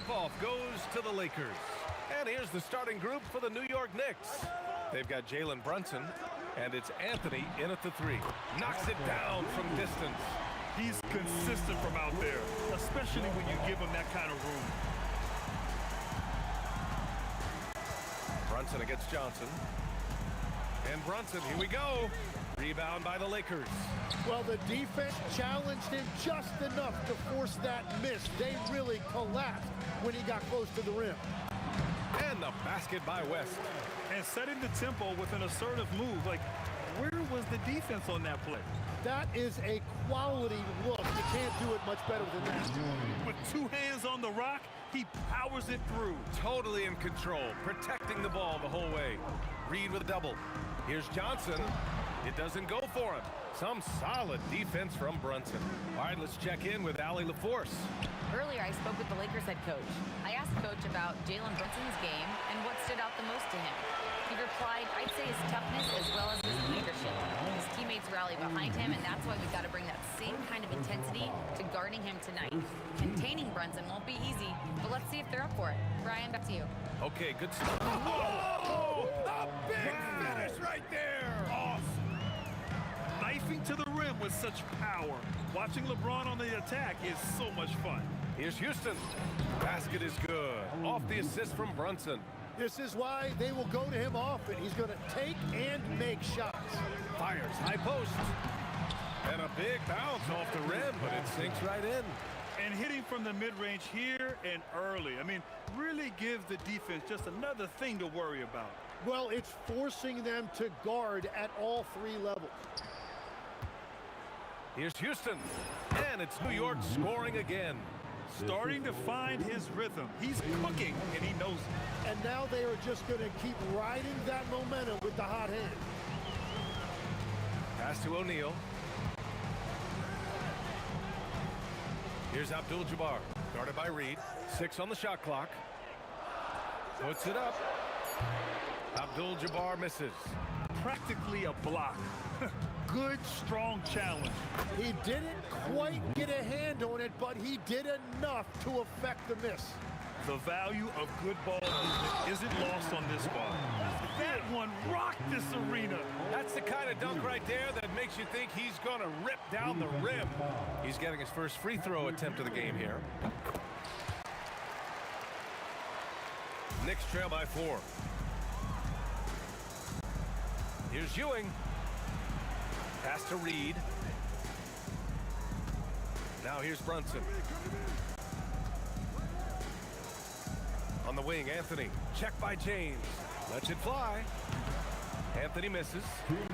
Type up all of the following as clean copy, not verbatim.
tip-off goes to the Lakers. And here's the starting group for the New York Knicks. They've got Jalen Brunson, and it's Anthony in at the 3. Knocks it down from distance. He's consistent from out there, especially when you give him that kind of room. Brunson against Johnson. And Brunson, here we go. Rebound by the Lakers. Well, the defense challenged him just enough to force that miss. They really collapsed when he got close to the rim. And the basket by West. And setting the tempo with an assertive move. Like, where was the defense on that play? That is a quality look. You can't do it much better than that. With 2 hands on the rock, he powers it through. Totally in control, protecting the ball the whole way. Reed with a double. Here's Johnson. It doesn't go for him. Some solid defense from Brunson. All right, let's check in with Allie LaForce. Earlier, I spoke with the Lakers head coach. I asked Coach about Jalen Brunson's game and what stood out the most to him. He replied, I'd say his toughness as well as his leadership. His teammates rally behind him, and that's why we've got to bring that same kind of intensity to guarding him tonight. Containing Brunson won't be easy, but let's see if they're up for it. Brian, back to you. Okay, good stuff. Whoa! A big finish right there! Awesome. Knifing to the rim with such power. Watching LeBron on the attack is so much fun. Here's Houston. Basket is good. Off the assist from Brunson. This is why they will go to him often. He's going to take and make shots. Fires high post. And a big bounce off the rim, but it sinks right in. And hitting from the mid-range here and early. I mean, really gives the defense just another thing to worry about. Well, it's forcing them to guard at all 3 levels. Here's Houston. And it's New York scoring again. Starting to find his rhythm. He's cooking, and he knows it. And now they are just going to keep riding that momentum with the hot hand. Pass to O'Neal. Here's Abdul-Jabbar, guarded by Reed. 6 on the shot clock. Puts it up. Abdul-Jabbar misses. Practically a block. Good, strong challenge. He didn't quite get a hand on it, but he did enough to affect the miss. The value of good ball movement isn't lost on this one. That one rocked this arena. That's the kind of dunk right there that makes you think he's going to rip down the rim. He's getting his first free throw attempt of the game here. Knicks trail by 4. Here's Ewing. Pass to Reed. Now here's Brunson. On the wing, Anthony. Checked by James. Lets it fly. Anthony misses.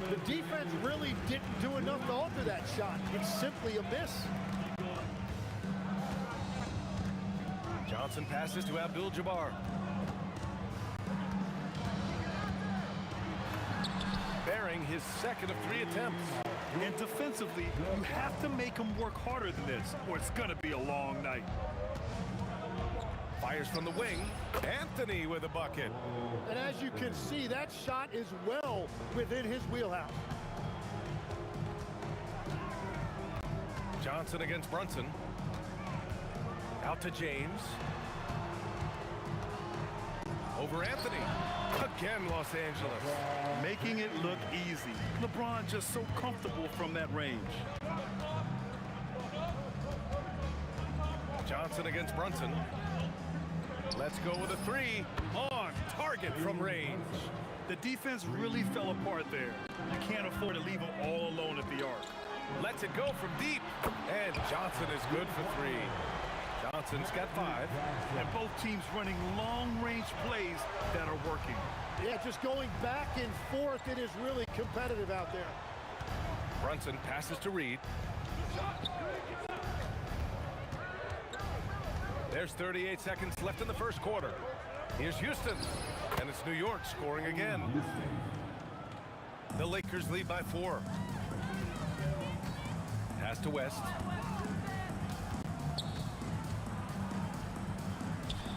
The defense really didn't do enough to alter that shot. It's simply a miss. Johnson passes to Abdul-Jabbar. Bearing his second of 3 attempts. And defensively, you have to make him work harder than this, or it's going to be a long night. Fires from the wing. Anthony with a bucket. And as you can see, that shot is well within his wheelhouse. Johnson against Brunson. Out to James. Over Anthony. Again, Los Angeles. Making it look easy. LeBron just so comfortable from that range. Johnson against Brunson. Let's go with a 3 on target from range. The defense really fell apart there. You can't afford to leave them all alone at the arc. Lets it go from deep. And Johnson is good for 3. Johnson's got 5. And both teams running long-range plays that are working. Yeah, just going back and forth, it is really competitive out there. Brunson passes to Reed. There's 38 seconds left in the first quarter. Here's Houston, and it's New York scoring again. The Lakers lead by 4. Pass to West.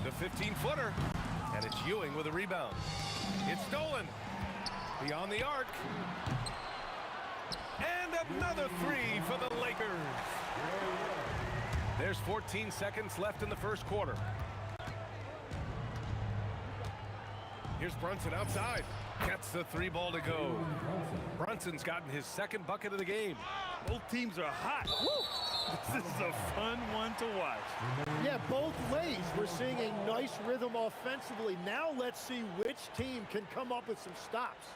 The 15-footer, and it's Ewing with a rebound. It's stolen. Beyond the arc. And another 3 for the Lakers. There's 14 seconds left in the first quarter. Here's Brunson outside. Gets the 3 ball to go. Brunson's gotten his 2nd bucket of the game. Both teams are hot. Woo! This is a fun one to watch. Yeah, both ways. We're seeing a nice rhythm offensively. Now let's see which team can come up with some stops.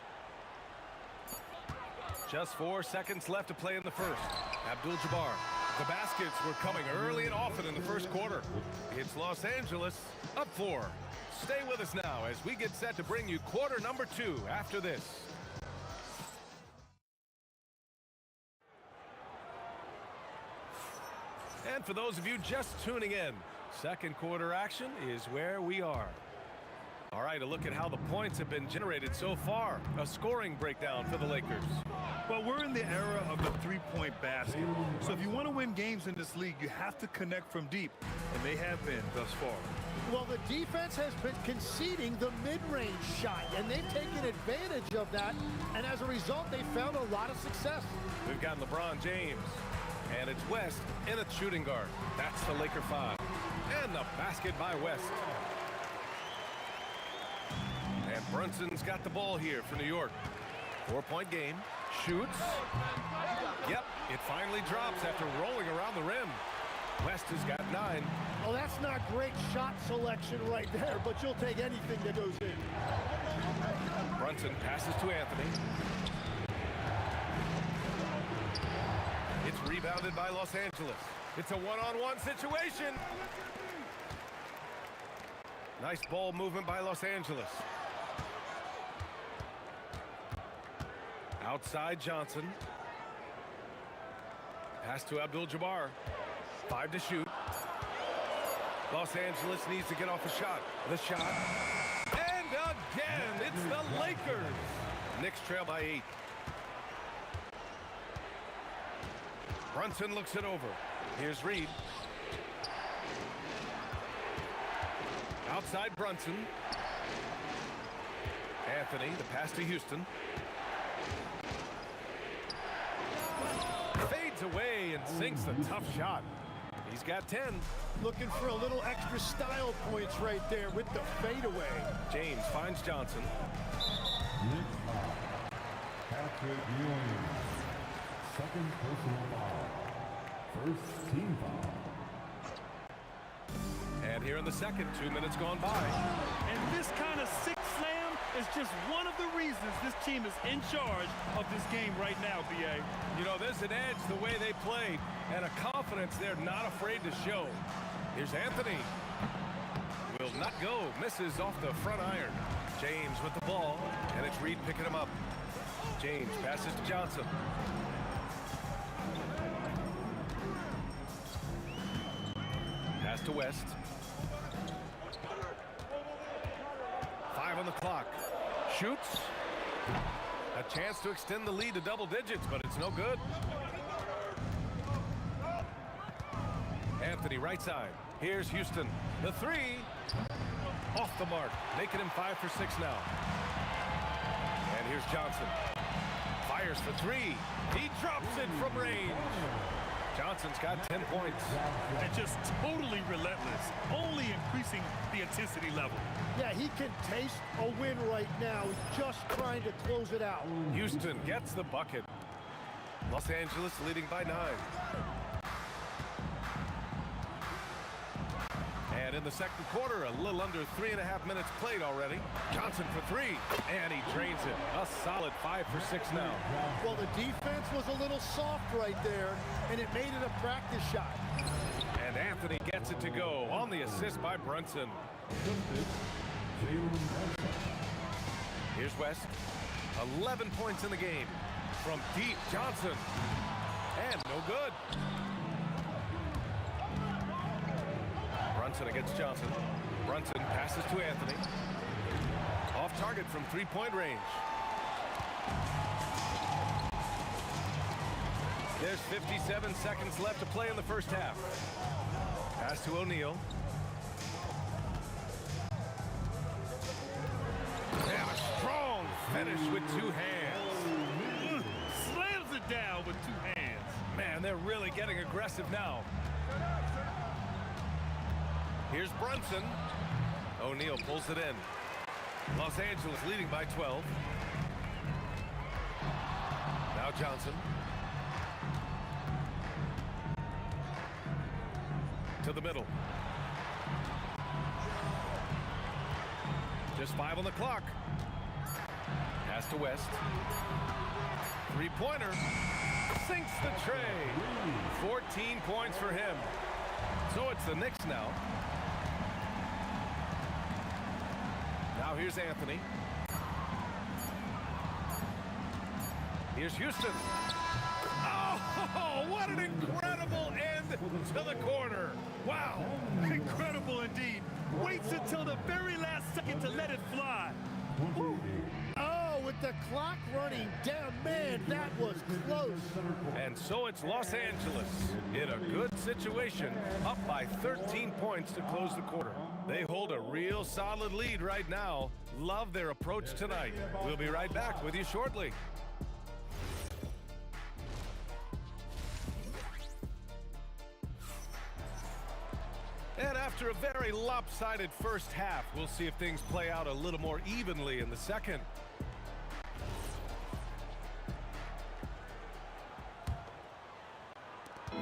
Just 4 seconds left to play in the first. Abdul-Jabbar. The baskets were coming early and often in the first quarter. It's Los Angeles up 4. Stay with us now as we get set to bring you quarter number 2 after this. And for those of you just tuning in, second quarter action is where we are. All right, a look at how the points have been generated so far. A scoring breakdown for the Lakers. Well, we're in the era of the three-point basket. So if you want to win games in this league, you have to connect from deep, and they have been thus far. Well, the defense has been conceding the mid-range shot, and they've taken advantage of that, and as a result, they found a lot of success. We've got LeBron James, and it's West in a shooting guard. That's the Laker 5. And the basket by West. And Brunson's got the ball here for New York. 4-point game. Shoots. Yep, it finally drops after rolling around the rim. West has got 9. Well, that's not great shot selection right there, but you'll take anything that goes in. Brunson passes to Anthony. It's rebounded by Los Angeles. It's a one-on-one situation. Nice ball movement by Los Angeles. Outside Johnson. Pass to Abdul-Jabbar. 5 to shoot. Los Angeles needs to get off a shot. The shot. And again, it's the Lakers. Knicks trail by 8. Brunson looks it over. Here's Reed. Outside Brunson. Anthony, the pass to Houston. Fades away and sinks the tough shot. He's got 10. Looking for a little extra style points right there with the fadeaway. James finds Johnson. Patrick Ewing. Second personal foul. First team foul. And here in the second, 2 minutes gone by. And this kind of sick slam is just one of the reasons this team is in charge of this game right now, B.A. You know, there's an edge the way they played and a confidence they're not afraid to show. Here's Anthony. Will not go. Misses off the front iron. James with the ball, and it's Reed picking him up. James passes to Johnson. Pass to West. 5 on the clock. Shoots. A chance to extend the lead to double digits, but it's no good. Anthony right side. Here's Houston. The 3. Off the mark. Making him 5 for 6 now. And here's Johnson. Fires for 3. He drops it from range. Johnson's got 10 points. And just totally relentless, only increasing the intensity level. Yeah, he can taste a win right now, just trying to close it out. Houston gets the bucket. Los Angeles leading by 9. And in the second quarter, a little under 3.5 minutes played already. Johnson for 3, and he drains it. A solid 5 for 6 now. Well, the defense was a little soft right there, and it made it a practice shot. And Anthony gets it to go on the assist by Brunson. Here's West. 11 points in the game. From deep, Johnson. And no good. Brunson against Johnson. Brunson passes to Anthony. Off target from 3-point range. There's 57 seconds left to play in the first half. Pass to O'Neal. And a strong finish with 2 hands. Slams it down with 2 hands. Man, they're really getting aggressive now. Here's Brunson. O'Neal pulls it in. Los Angeles leading by 12. Now Johnson. To the middle. Just 5 on the clock. Pass to West. Three-pointer. Sinks the tray. 14 points for him. So it's the Knicks now. Now here's Anthony. Here's Houston. Oh, what an incredible end to the quarter. Wow. Incredible indeed. Waits until the very last second to let it fly. Oh, with the clock running down, man, that was close. And so it's Los Angeles in a good situation, up by 13 points to close the quarter. They hold a real solid lead right now. Love their approach tonight. We'll be right back with you shortly. And after a very lopsided first half, we'll see if things play out a little more evenly in the second.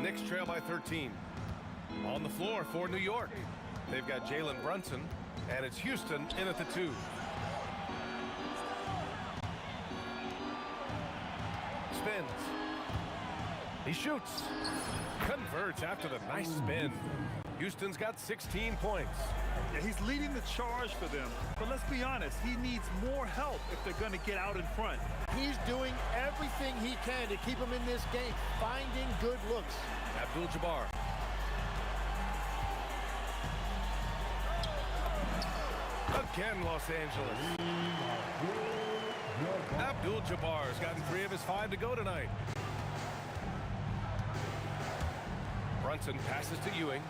Knicks trail by 13. On the floor for New York, they've got Jalen Brunson, and it's Houston in at the 2. Spins. He shoots. Converts after the nice spin. Houston's got 16 points. Yeah, he's leading the charge for them. But let's be honest, he needs more help if they're going to get out in front. He's doing everything he can to keep him in this game, finding good looks. Abdul-Jabbar. Again, Los Angeles. Abdul-Jabbar's gotten 3 of his 5 to go tonight. Brunson passes to Ewing.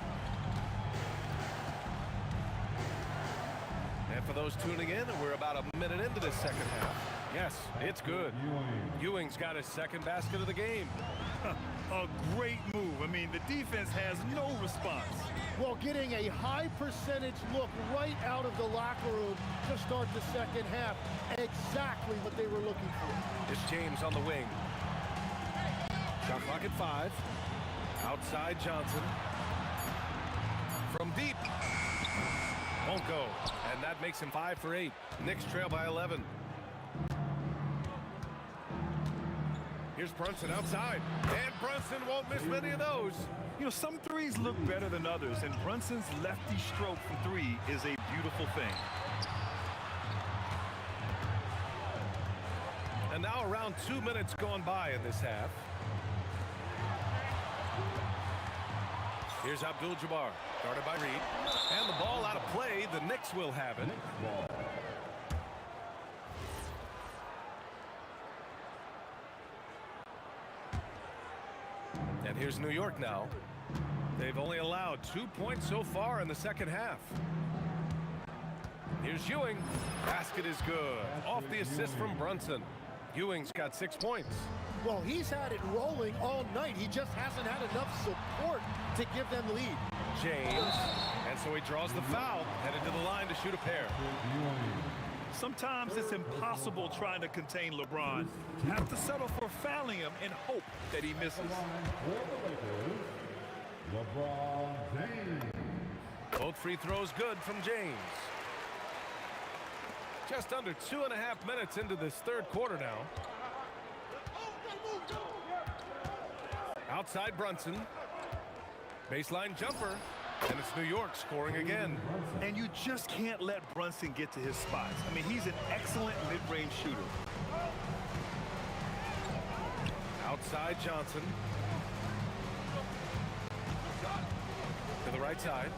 And for those tuning in, we're about a minute into this second half. Yes, it's good. Ewing's got his second basket of the game. A great move. I mean, the defense has no response. Well, getting a high percentage look right out of the locker room to start the second half. Exactly what they were looking for. It's James on the wing. Shot clock at 5. Outside Johnson. From deep. Won't go. And that makes him 5 for 8. Knicks trail by 11. Here's Brunson outside. And Brunson won't miss many of those. You know, some threes look better than others, and Brunson's lefty stroke from 3 is a beautiful thing. And now around 2 minutes gone by in this half. Here's Abdul-Jabbar, guarded by Reed. And the ball out of play. The Knicks will have it. And here's New York now. They've only allowed 2 points so far in the second half. Here's Ewing. Basket is good. Off the assist from Brunson. Ewing's got 6 points. Well, he's had it rolling all night. He just hasn't had enough support to give them lead. James. And so he draws the foul. Headed to the line to shoot a pair. Sometimes it's impossible trying to contain LeBron. You have to settle for fouling him and hope that he misses. LeBron James. Both free throws good from James. Just under 2.5 minutes into this third quarter now. Outside Brunson. Baseline jumper. And it's New York scoring again. And you just can't let Brunson get to his spots. I mean, he's an excellent mid-range shooter. Outside Johnson. To the right side.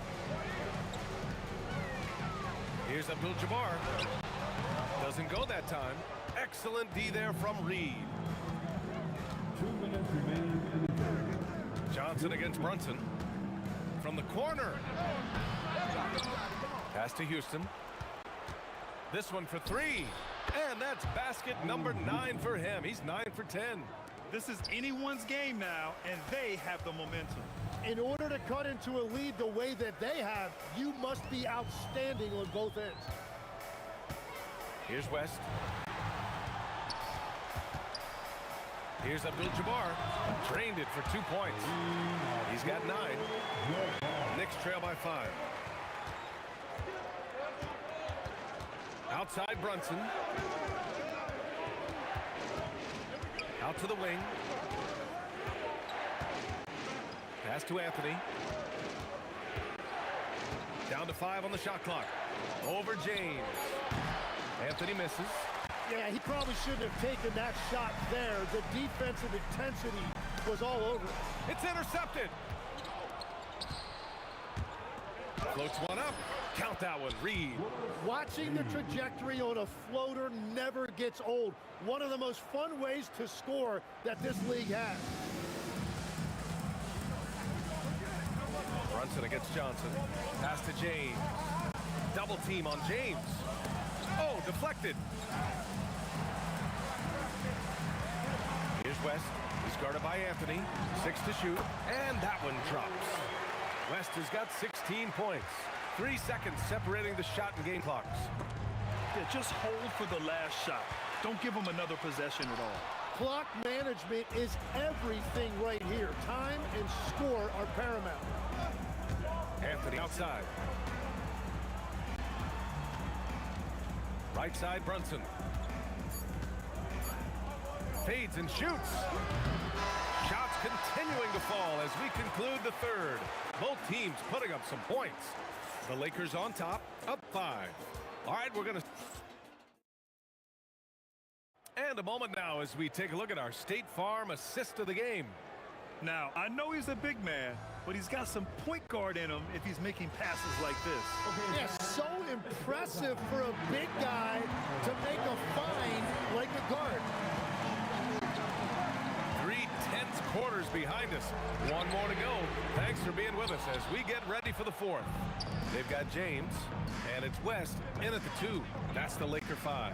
Here's Abdul-Jabbar. Doesn't go that time. Excellent D there from Reed. 2 minutes remaining in the third. Johnson against Brunson. From the corner. Pass to Houston. This one for 3. And that's basket number 9 for him. He's 9 for 10. This is anyone's game now, and they have the momentum. In order to cut into a lead the way that they have, you must be outstanding on both ends. Here's West. Here's Abdul-Jabbar. Drained it for 2 points. He's got 9. Knicks trail by 5. Outside Brunson. Out to the wing. Pass to Anthony. Down to 5 on the shot clock. Over James. Anthony misses. Yeah, he probably shouldn't have taken that shot there. The defensive intensity was all over it. It's intercepted. Floats one up. Count that one, Reed. Watching the trajectory on a floater never gets old. One of the most fun ways to score that this league has. Brunson against Johnson. Pass to James. Double team on James. Oh, deflected. Here's West. He's guarded by Anthony. 6 to shoot. And that one drops. West has got 16 points. 3 seconds separating the shot and game clocks. Yeah, just hold for the last shot. Don't give them another possession at all. Clock management is everything right here. Time and score are paramount. Anthony outside. Right side, Brunson. Fades and shoots. Shots continuing to fall as we conclude the third. Both teams putting up some points. The Lakers on top, up 5. All right, we're going to... And a moment now as we take a look at our State Farm assist of the game. Now, I know he's a big man, but he's got some point guard in him if he's making passes like this. Yeah, so impressive for a big guy to make a find like a guard. 3 tense quarters behind us. One more to go. Thanks for being with us as we get ready for the fourth. They've got James, and it's West in at the 2. That's the Laker 5.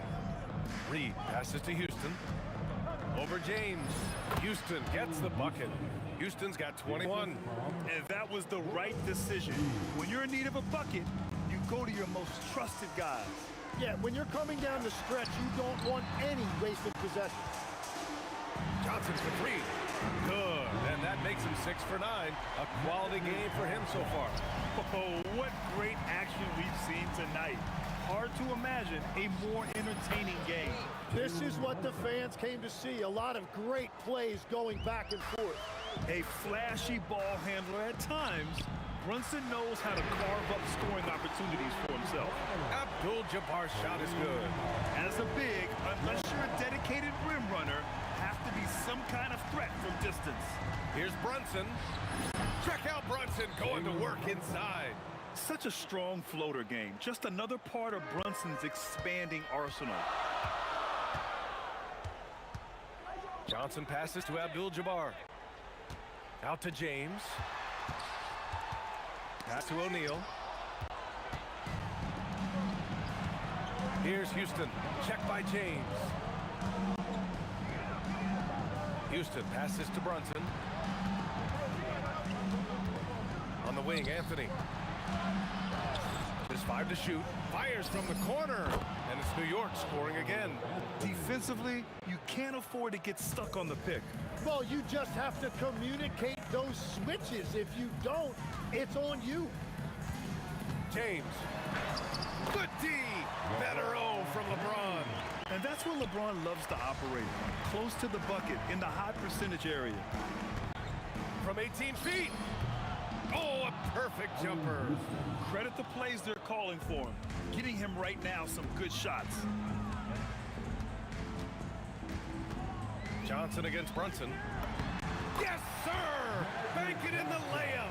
Reed passes to Houston. Over James. Houston gets the bucket. Houston's got 21. And that was the right decision. When you're in need of a bucket, you go to your most trusted guys. Yeah, when you're coming down the stretch, you don't want any wasted possessions. Johnson for 3. Good. And that makes him 6 for 9. A quality game for him so far. Oh, what great action we've seen tonight. Hard to imagine a more entertaining game. This is what the fans came to see. A lot of great plays going back and forth. A flashy ball handler at times. Brunson knows how to carve up scoring opportunities for himself. Abdul-Jabbar's shot is good. As a big, unless you're a dedicated rim runner, have to be some kind of threat from distance. Here's Brunson. Check out Brunson going to work inside. Such a strong floater game. Just another part of Brunson's expanding arsenal. Johnson passes to Abdul-Jabbar. Out to James. Pass to O'Neal. Here's Houston. Check by James. Houston passes to Brunson. On the wing, Anthony. Just 5 to shoot. Fires from the corner. And it's New York scoring again. Defensively, you can't afford to get stuck on the pick. Well, you just have to communicate those switches. If you don't, it's on you. James. Good D. Better O from LeBron. And that's where LeBron loves to operate. Close to the bucket in the high percentage area. From 18 feet. Oh, a perfect jumper. Credit the plays they're calling for him. Getting him right now some good shots. Johnson against Brunson. Yes, sir! Bank it in the layup.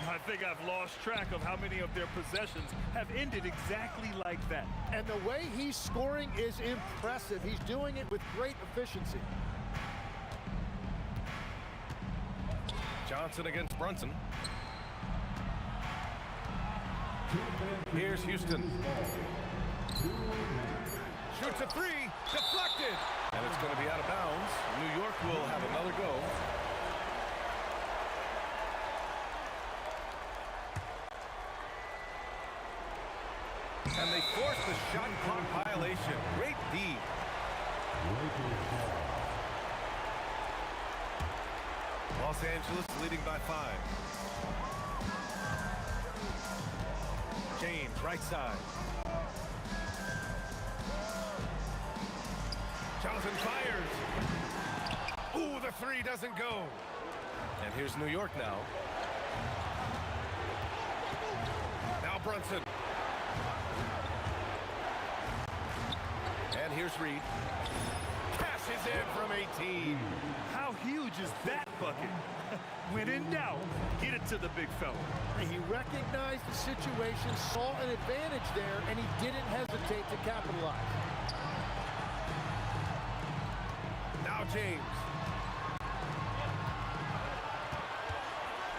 I think I've lost track of how many of their possessions have ended exactly like that. And the way he's scoring is impressive. He's doing it with great efficiency. Johnson against Brunson. Here's Houston. Shoots a 3, deflected. And it's going to be out of bounds. New York will have another go. And they force the shot clock violation. Great D. Los Angeles leading by 5. James, right side. Jonathan fires. Ooh, the three doesn't go. And here's New York now. Now Brunson. And here's Reed. Cashes in from 18. How huge is that bucket? When in doubt, get it to the big fella. He recognized the situation, saw an advantage there, and he didn't hesitate to capitalize. Now James.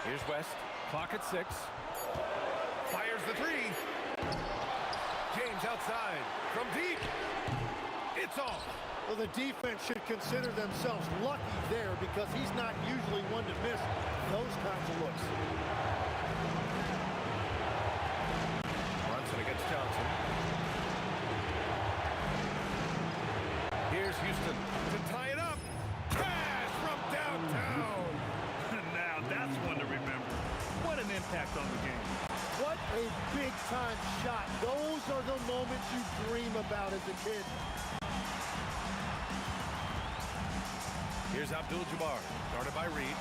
Here's West. Clock at 6. Fires the three. James outside. From deep. It's off. Well, the defense should consider themselves lucky there because he's not usually one to miss those kinds of looks. Brunson against Johnson. Here's Houston to tie it up. Cash from downtown. Now that's one to remember. What an impact on the game. What a big-time shot. Those are the moments you dream about as a kid. Here's Abdul-Jabbar, guarded by Reed.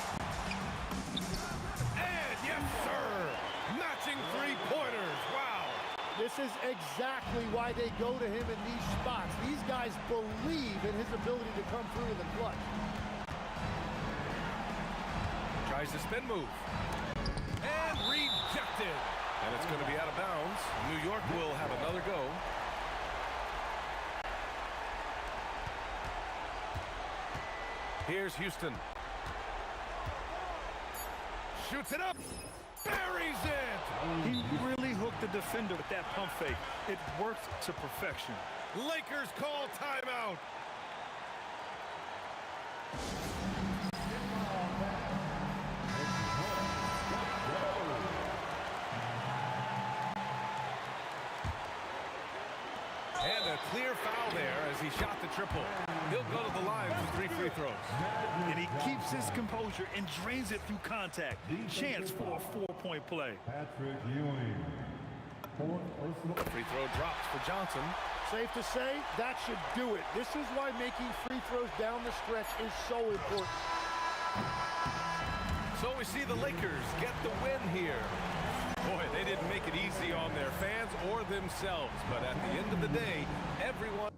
And yes, sir! Matching three-pointers. Wow! This is exactly why they go to him in these spots. These guys believe in his ability to come through in the clutch. Tries the spin move. And rejected. And it's going to be out of bounds. New York will have another go. Here's Houston. Shoots it up. Buries it. He really hooked the defender with that pump fake. It worked to perfection. Lakers call timeout. And a clear foul there as he shot the triple. He'll go to the line for 3 free throws. And he keeps his composure and drains it through contact. Chance for a 4-point play. Patrick Ewing. Free throw drops for Johnson. Safe to say, that should do it. This is why making free throws down the stretch is so important. So we see the Lakers get the win here. Boy, they didn't make it easy on their fans or themselves, but at the end of the day, everyone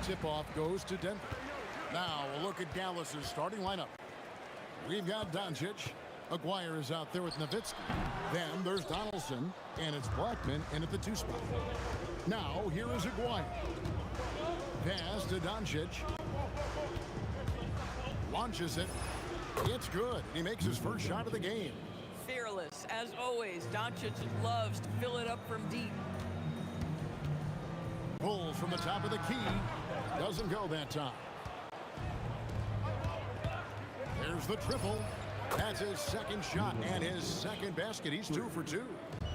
tip-off goes to Denver. Now a look at Dallas's starting lineup. We've got Doncic. Aguirre is out there with Nowitzki. Then there's Donaldson, and it's Blackman in at the 2 spot. Now here is Aguirre. Pass to Doncic. Launches it. It's good. He makes his first shot of the game. Fearless, as always. Doncic loves to fill it up from deep. Pulls from the top of the key. Doesn't go that time. There's the triple. That's his second shot and his second basket. He's 2 for 2.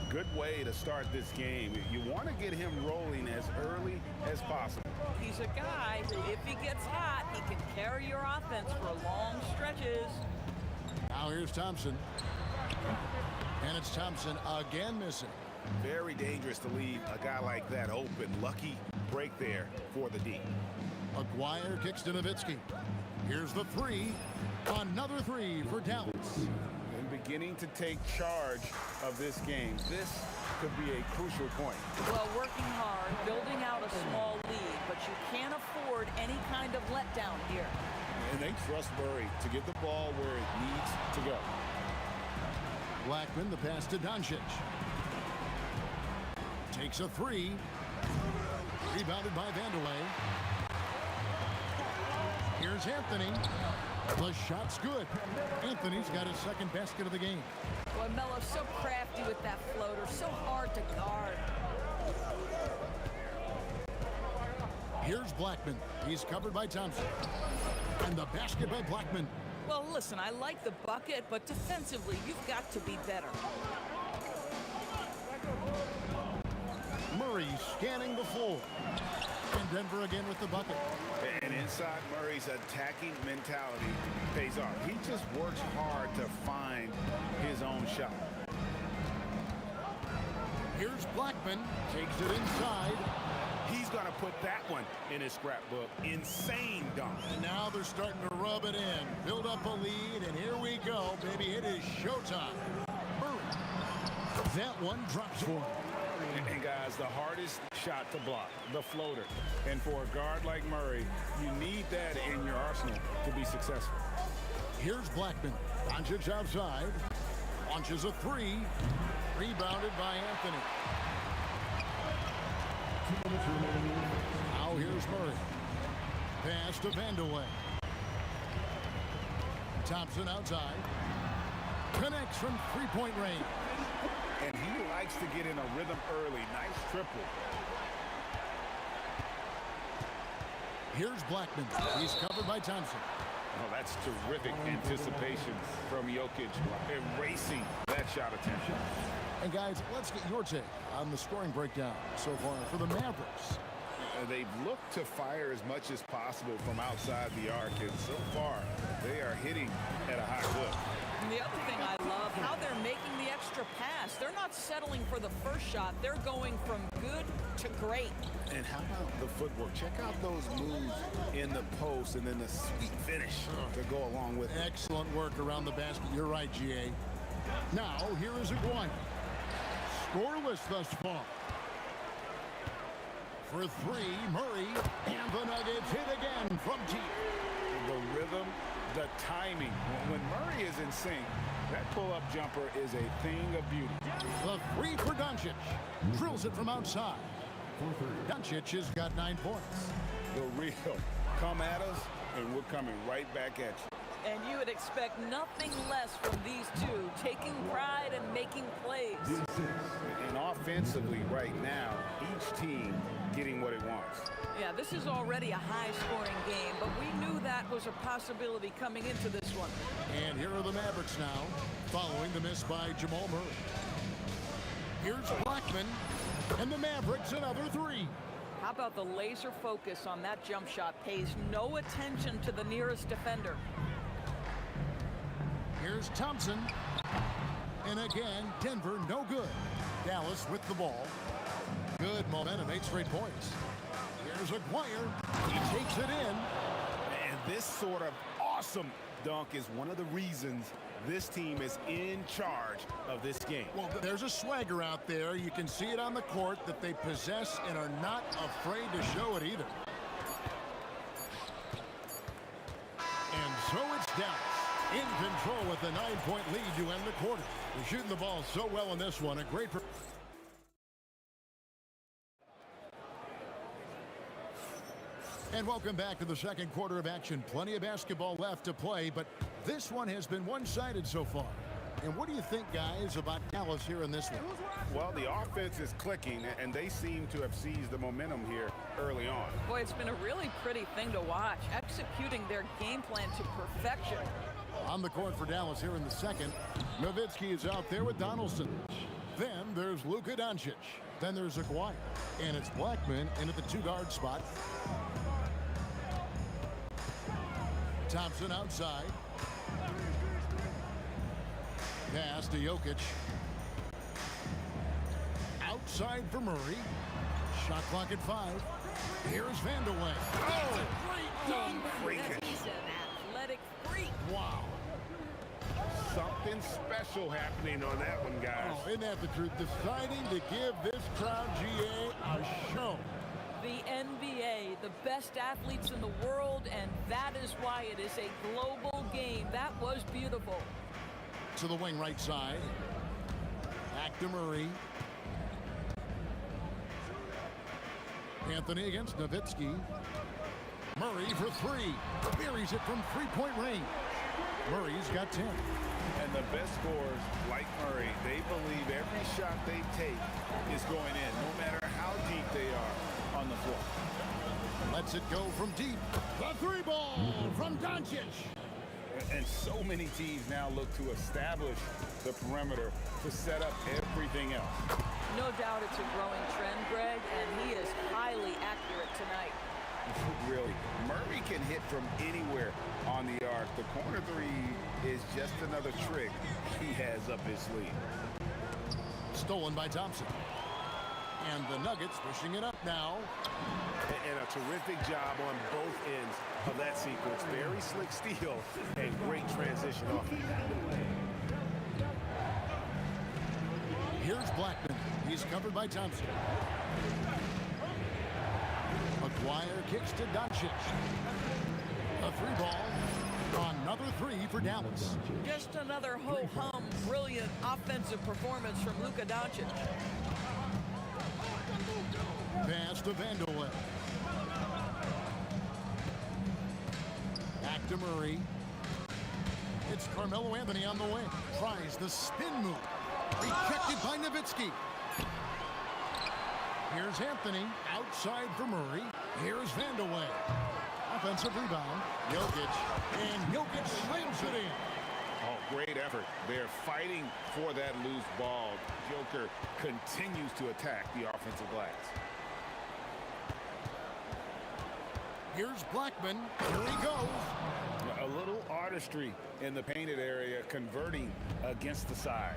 Good way to start this game. You want to get him rolling as early as possible. He's a guy who, if he gets hot, he can carry your offense for long stretches. Now here's Thompson. And it's Thompson again missing. Very dangerous to leave a guy like that open. Lucky break there for the D. Aguirre kicks to Nowitzki. Here's the 3. Another 3 for Dallas. And beginning to take charge of this game. This could be a crucial point. Well, working hard, building out a small lead, but you can't afford any kind of letdown here. And they trust Murray to get the ball where it needs to go. Blackman, the pass to Doncic. Takes a 3. Rebounded by Vanderlei. Here's Anthony. The shot's good. Anthony's got his second basket of the game. Boy, Melo's so crafty with that floater, so hard to guard. Here's Blackman. He's covered by Thompson. And the basket by Blackman. Well, listen, I like the bucket, but defensively, you've got to be better. Murray scanning the floor. And Denver again with the bucket. And inside Murray's attacking mentality pays off. He just works hard to find his own shot. Here's Blackman. Takes it inside. He's going to put that one in his scrapbook. Insane dunk. And now they're starting to rub it in. Build up a lead, and here we go, baby. It is showtime. Murray. That one drops for him. And guys, the hardest shot to block, the floater. And for a guard like Murray, you need that in your arsenal to be successful. Here's Blackman. Doncic outside. Launches a 3. Rebounded by Anthony. Now here's Murray. Pass to Vanderlei. Thompson outside. Connects from 3-point range. And he likes to get in a rhythm early. Nice triple. Here's Blackman. He's covered by Thompson. Oh, that's terrific anticipation from Jokic, erasing that shot attempt. And guys, let's get your take on the scoring breakdown so far for the Mavericks. They've looked to fire as much as possible from outside the arc, and so far they are hitting at a high clip. And the other thing I love, how they're making the extra pass. They're not settling for the first shot. They're going from good to great. And how about the footwork? Check out those moves in the post and then the sweet finish to go along with it. Excellent work around the basket. You're right, GA. Now, here is Aguirre. Scoreless thus far. For 3, Murray, and the Nuggets hit again from deep. The rhythm, the timing. When Murray is in sync, that pull-up jumper is a thing of beauty. The 3 for Doncic. Drills it from outside. Doncic has got 9 points. The real. Come at us, and we're coming right back at you. And you would expect nothing less from these two, taking pride and making plays. And offensively right now, each team getting what it wants. Yeah, this is already a high-scoring game, but we knew that was a possibility coming into this one. And here are the Mavericks now, following the miss by Jamal Murray. Here's Blackman, and the Mavericks another 3. How about the laser focus on that jump shot? Pays no attention to the nearest defender. Here's Thompson. And again, Denver no good. Dallas with the ball. Good momentum, 8 straight points. Here's Aguirre. He takes it in. And this sort of awesome dunk is one of the reasons this team is in charge of this game. Well, there's a swagger out there. You can see it on the court that they possess and are not afraid to show it either. Dallas in control with a 9-point lead to end the quarter. They're shooting the ball so well in this one. A great. And welcome back to the second quarter of action. Plenty of basketball left to play, but this one has been one-sided so far. And what do you think, guys, about Dallas here in this one? Well, the offense is clicking, and they seem to have seized the momentum here early on. Boy, it's been a really pretty thing to watch, executing their game plan to perfection. On the court for Dallas here in the second, Nowitzki is out there with Donaldson. Then there's Luka Doncic. Then there's Aguirre. And it's Blackman in at the two-guard spot. Thompson outside. Pass to Jokic. Outside for Murray. Shot clock at 5. Here's Vandeweghe. Oh, great dunk. He's an athletic freak. Wow. Something special happening on that one, guys. Oh, isn't that the truth? Deciding to give this crowd, GA, a show. The NBA, the best athletes in the world, and that is why it is a global game. That was beautiful. To the wing right side. Back to Murray. Anthony against Nowitzki. Murray for 3. Buries it from three-point range. Murray's got 10. And the best scorers, like Murray, they believe every shot they take is going in, no matter how deep they are on the floor. Lets it go from deep. The 3-ball from Doncic. And so many teams now look to establish the perimeter to set up everything else. No doubt it's a growing trend, Greg, and he is highly accurate tonight. Really, Murray can hit from anywhere on the arc. The corner 3 is just another trick he has up his sleeve. Stolen by Thompson. And the Nuggets pushing it up now. And a terrific job on both ends of that sequence. Very slick steal and great transition offense. Here's Blackman. He's covered by Thompson. Aguirre kicks to Doncic. A 3-ball. Another 3 for Dallas. Just another ho-hum, brilliant offensive performance from Luka Doncic. Pass to Vandeweghe. Back to Murray. It's Carmelo Anthony on the wing. Tries the spin move. Rejected by Nowitzki. Here's Anthony outside for Murray. Here's Vandeweghe. Offensive rebound. Jokic. And Jokic slams it in. Oh, great effort. They're fighting for that loose ball. Joker continues to attack the offensive glass. Here's Blackman. Here he goes. A little artistry in the painted area, converting against the size.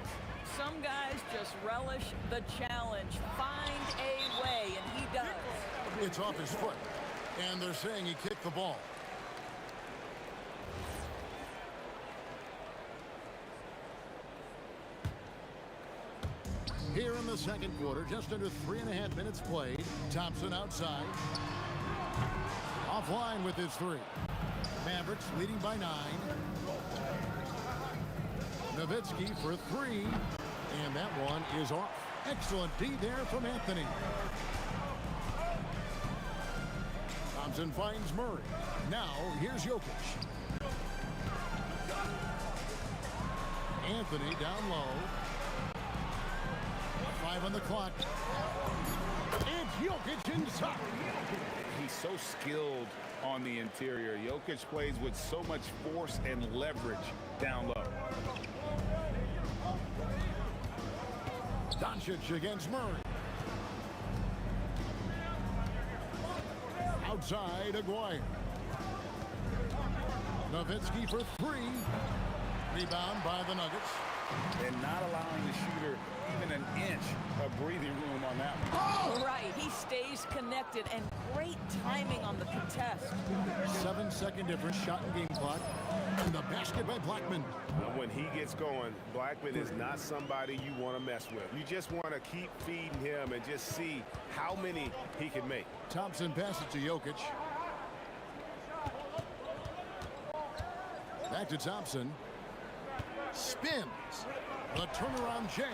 Some guys just relish the challenge. Find a way, and he does. It's off his foot, and they're saying he kicked the ball. Here in the second quarter, just under 3.5 minutes played. Thompson outside. Offline with his 3. Mavericks leading by 9. Nowitzki for 3. And that one is off. Excellent D there from Anthony. Thompson finds Murray. Now here's Jokic. Anthony down low. 5 on the clock. It's Jokic inside. He's so skilled on the interior. Jokic plays with so much force and leverage down low. Doncic against Murray. Outside, Aguirre. Nowitzki for 3. Rebound by the Nuggets. And not allowing the shooter even an inch of breathing room on that one. Right, he stays connected, and great timing on the contest. 7-second difference, shot and game clock. And the basket by Blackman. When he gets going, Blackman is not somebody you want to mess with. You just want to keep feeding him and just see how many he can make. Thompson passes to Jokic. Back to Thompson. Spins. The turnaround J.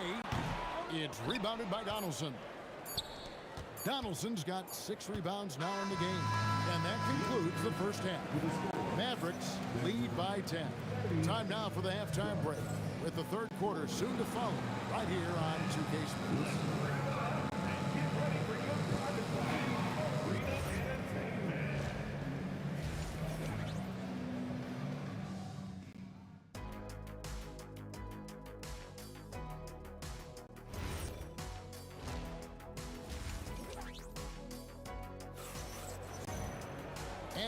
It's rebounded by Donaldson. Donaldson's got 6 rebounds now in the game. And that concludes the first half. Mavericks lead by 10. Time now for the halftime break, with the third quarter soon to follow, right here on 2K Sports.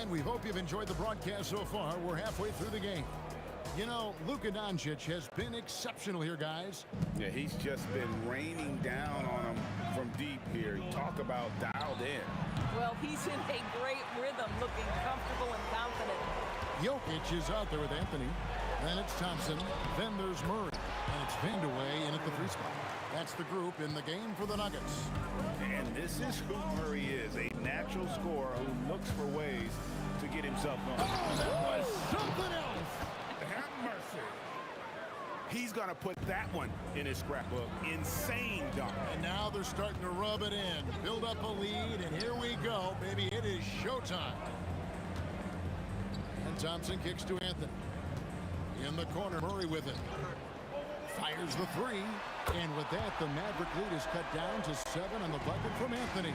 And we hope you've enjoyed the broadcast so far. We're halfway through the game. You know, Luka Doncic has been exceptional here, guys. Yeah, he's just been raining down on him from deep here. Talk about dialed in. Well, he's in a great rhythm, looking comfortable and confident. Jokic is out there with Anthony. Then it's Thompson. Then there's Murray. And it's Vandeweghe in at the 3 spot. That's the group in the game for the Nuggets. And this is who Murray is, a natural scorer who looks for ways to get himself going. Oh, that was something else. Have mercy. He's going to put that one in his scrapbook. Insane dunk. And now they're starting to rub it in. Build up a lead, and here we go, baby. It is showtime. And Thompson kicks to Anthony. In the corner, Murray with it. Fires the 3. And with that, the Maverick lead is cut down to 7 on the bucket from Anthony.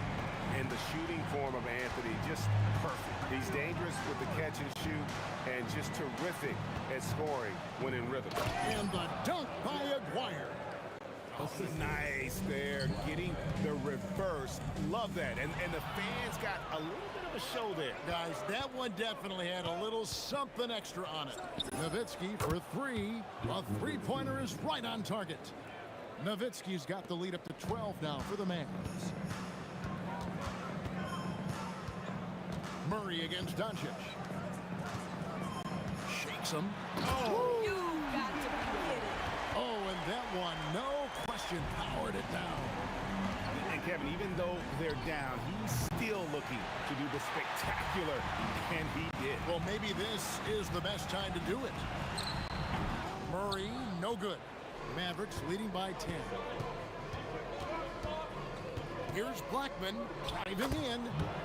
And the shooting form of Anthony, just perfect. He's dangerous with the catch and shoot and just terrific at scoring when in rhythm. And the dunk by Aguirre. Oh, nice there, getting the reverse. Love that. And the fans got a little bit of a show there. Guys, that one definitely had a little something extra on it. Nowitzki for 3. A 3-pointer is right on target. Nowitzki's got the lead up to 12 now for the Mavs. Murray against Doncic. Shakes him. Oh, you got to be kidding. Oh, and that one, no question, powered it down. And Kevin, even though they're down, he's still looking to do the spectacular, and he did. Well, maybe this is the best time to do it. Murray, no good. Mavericks leading by 10. Here's Blackman driving in.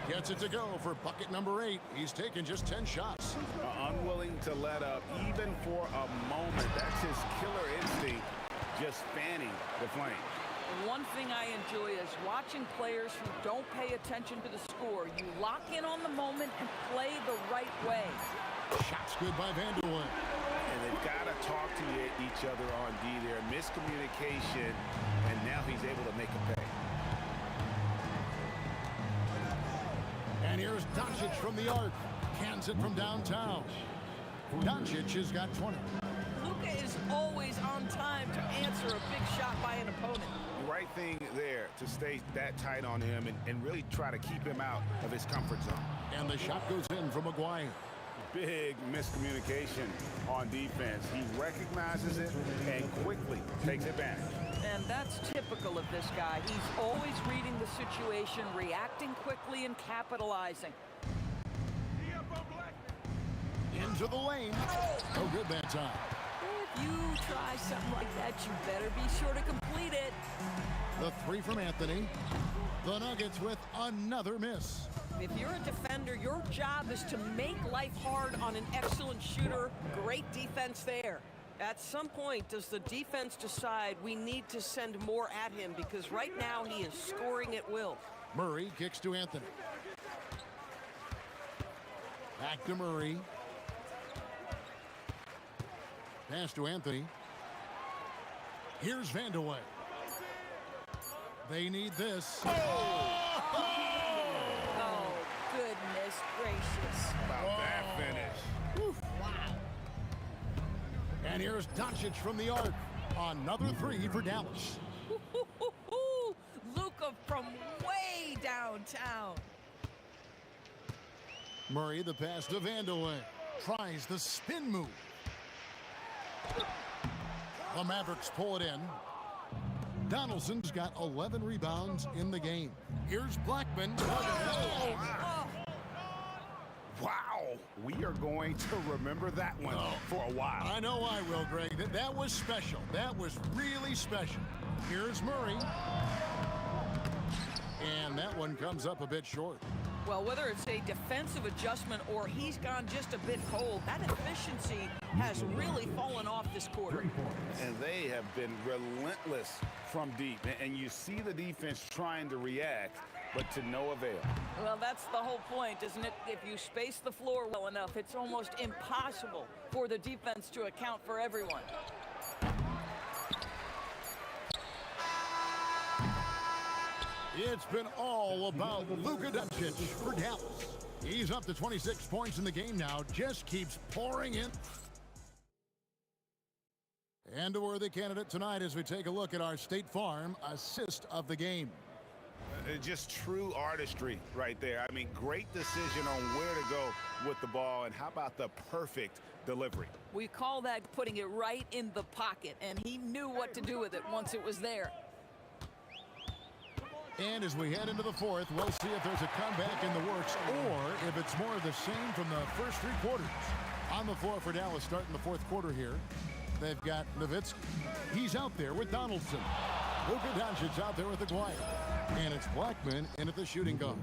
Gets it to go for bucket number 8. He's taken just 10 shots. Unwilling to let up even for a moment. That's his killer instinct, just fanning the flame. One thing I enjoy is watching players who don't pay attention to the score. You lock in on the moment and play the right way. Shots good by Vandeweghe. And they've got to talk to each other on D there. Miscommunication, and now he's able to make a pay. And here's Doncic from the arc. Cans it from downtown. Doncic has got 20. Luka is always on time to answer a big shot by an opponent. The right thing there to stay that tight on him and really try to keep him out of his comfort zone. And the shot goes in from Aguirre. Big miscommunication on defense. He recognizes it and quickly takes advantage. And that's typical of this guy. He's always reading the situation, reacting quickly, and capitalizing. Into the lane. No good that time. If you try something like that, you better be sure to complete it. The 3 from Anthony. The Nuggets with another miss. If you're a defender, your job is to make life hard on an excellent shooter. Great defense there. At some point, does the defense decide we need to send more at him? Because right now he is scoring at will. Murray kicks to Anthony. Back to Murray. Pass to Anthony. Here's Vandeweghe. They need this. Oh, goodness gracious. About that finish. Wow. And here's Doncic from the arc. Another 3 for Dallas. Luka from way downtown. Murray, the pass to Vandeweghe. Tries the spin move. The Mavericks pull it in. Donaldson's got 11 rebounds in the game. Here's Blackman. Wow. we are going to remember that one for a while. I know I will, Greg. That was special. That was really special. Here's Murray. And that one comes up a bit short. Well, whether it's a defensive adjustment or he's gone just a bit cold, that efficiency has really fallen off this quarter. And they have been relentless from deep. And you see the defense trying to react, but to no avail. Well, that's the whole point, isn't it? If you space the floor well enough, it's almost impossible for the defense to account for everyone. It's been all about Luka Doncic for Dallas. He's up to 26 points in the game now, just keeps pouring in. And a worthy candidate tonight as we take a look at our State Farm assist of the game. Just true artistry right there. I mean, great decision on where to go with the ball, and how about the perfect delivery? We call that putting it right in the pocket, and he knew what to do with it once it was there. And as we head into the fourth, we'll see if there's a comeback in the works or if it's more of the same from the first three quarters. On the floor for Dallas starting the fourth quarter here, they've got Nowitzki. He's out there with Donaldson. Luka Doncic out there with Aguirre. And it's Blackman in at the shooting guard.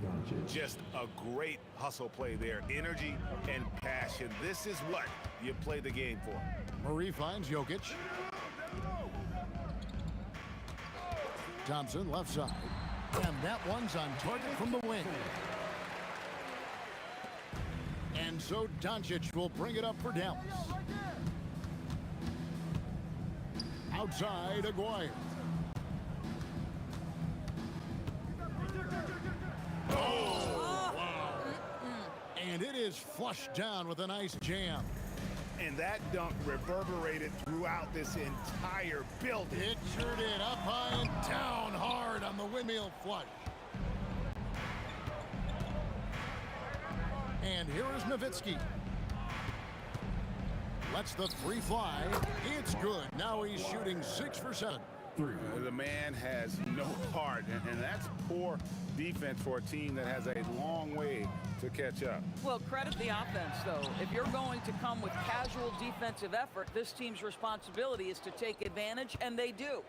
Just a great hustle play there. Energy and passion. This is what you play the game for. Murray finds Jokic. Thompson left side. And that one's on target from the wing. And so Doncic will bring it up for Dallas. Outside, Aguirre. Oh, wow. And it is flushed down with a nice jam. And that dunk reverberated throughout this entire building. It sure did. Up high and down hard on the windmill flush. And here is Nowitzki. Lets the three fly. It's good. Now he's shooting 6 for 7. The man has no heart, and that's poor defense for a team that has a long way to catch up. Well, credit the offense, though. If you're going to come with casual defensive effort, this team's responsibility is to take advantage, and they do.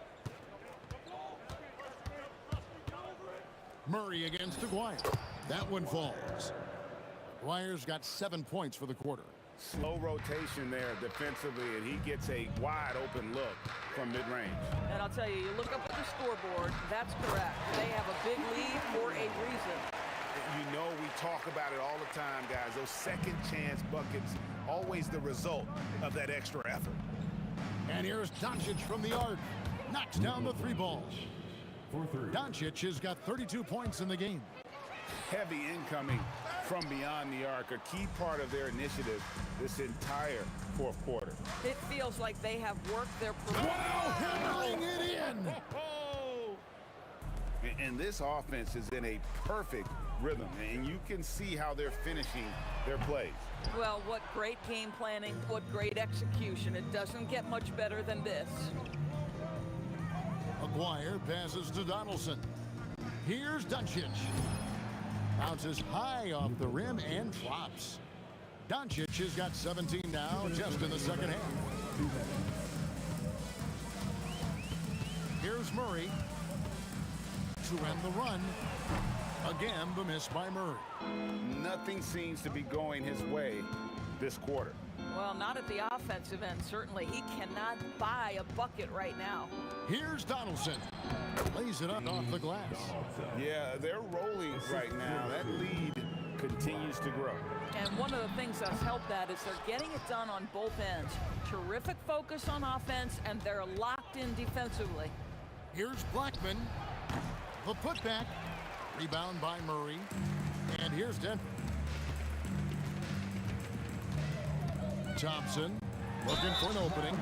Murray against Aguirre. That one falls. Aguirre's got 7 points for the quarter. Slow rotation there defensively, and he gets a wide open look from mid-range. And I'll tell you, you look up at the scoreboard, that's correct. They have a big lead for a reason. You know, we talk about it all the time, guys. Those second chance buckets, always the result of that extra effort. And here's Doncic from the arc. Knocks down the 3 ball. Doncic has got 32 points in the game. Heavy incoming from beyond the arc, a key part of their initiative this entire fourth quarter. It feels like they have worked their Wow, hammering it in! And this offense is in a perfect rhythm, and you can see how they're finishing their plays. Well, what great game planning, what great execution. It doesn't get much better than this. Aguirre passes to Donaldson. Here's Doncic. Bounces high off the rim and drops. Doncic has got 17 now just in the second half. Here's Murray to end the run. Again, the miss by Murray. Nothing seems to be going his way this quarter. Well, not at the offensive end, certainly. He cannot buy a bucket right now. Here's Donaldson. Lays it up off the glass. Yeah, they're rolling right now. That lead continues to grow. And one of the things that's helped that is they're getting it done on both ends. Terrific focus on offense, and they're locked in defensively. Here's Blackman. The putback. Rebound by Murray. And here's Denver. Thompson looking for an opening.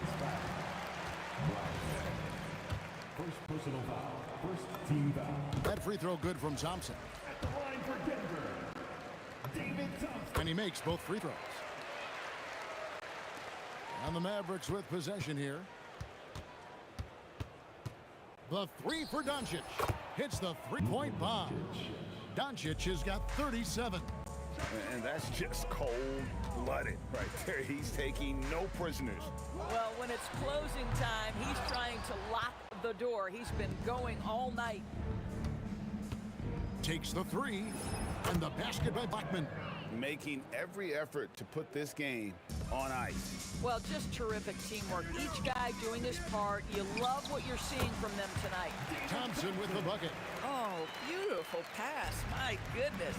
First personal foul. First team foul. That free throw good from Thompson. At the line for Denver, David Thompson. And he makes both free throws. And the Mavericks with possession here. The 3 for Doncic. Hits the 3-point bomb. Doncic has got 37. And that's just cold-blooded right there. He's taking no prisoners. Well, when it's closing time, he's trying to lock the door. He's been going all night. Takes the three, and the basket by Blackman. Making every effort to put this game on ice. Well, just terrific teamwork. Each guy doing his part. You love what you're seeing from them tonight. Thompson with the bucket. Oh, beautiful pass. My goodness.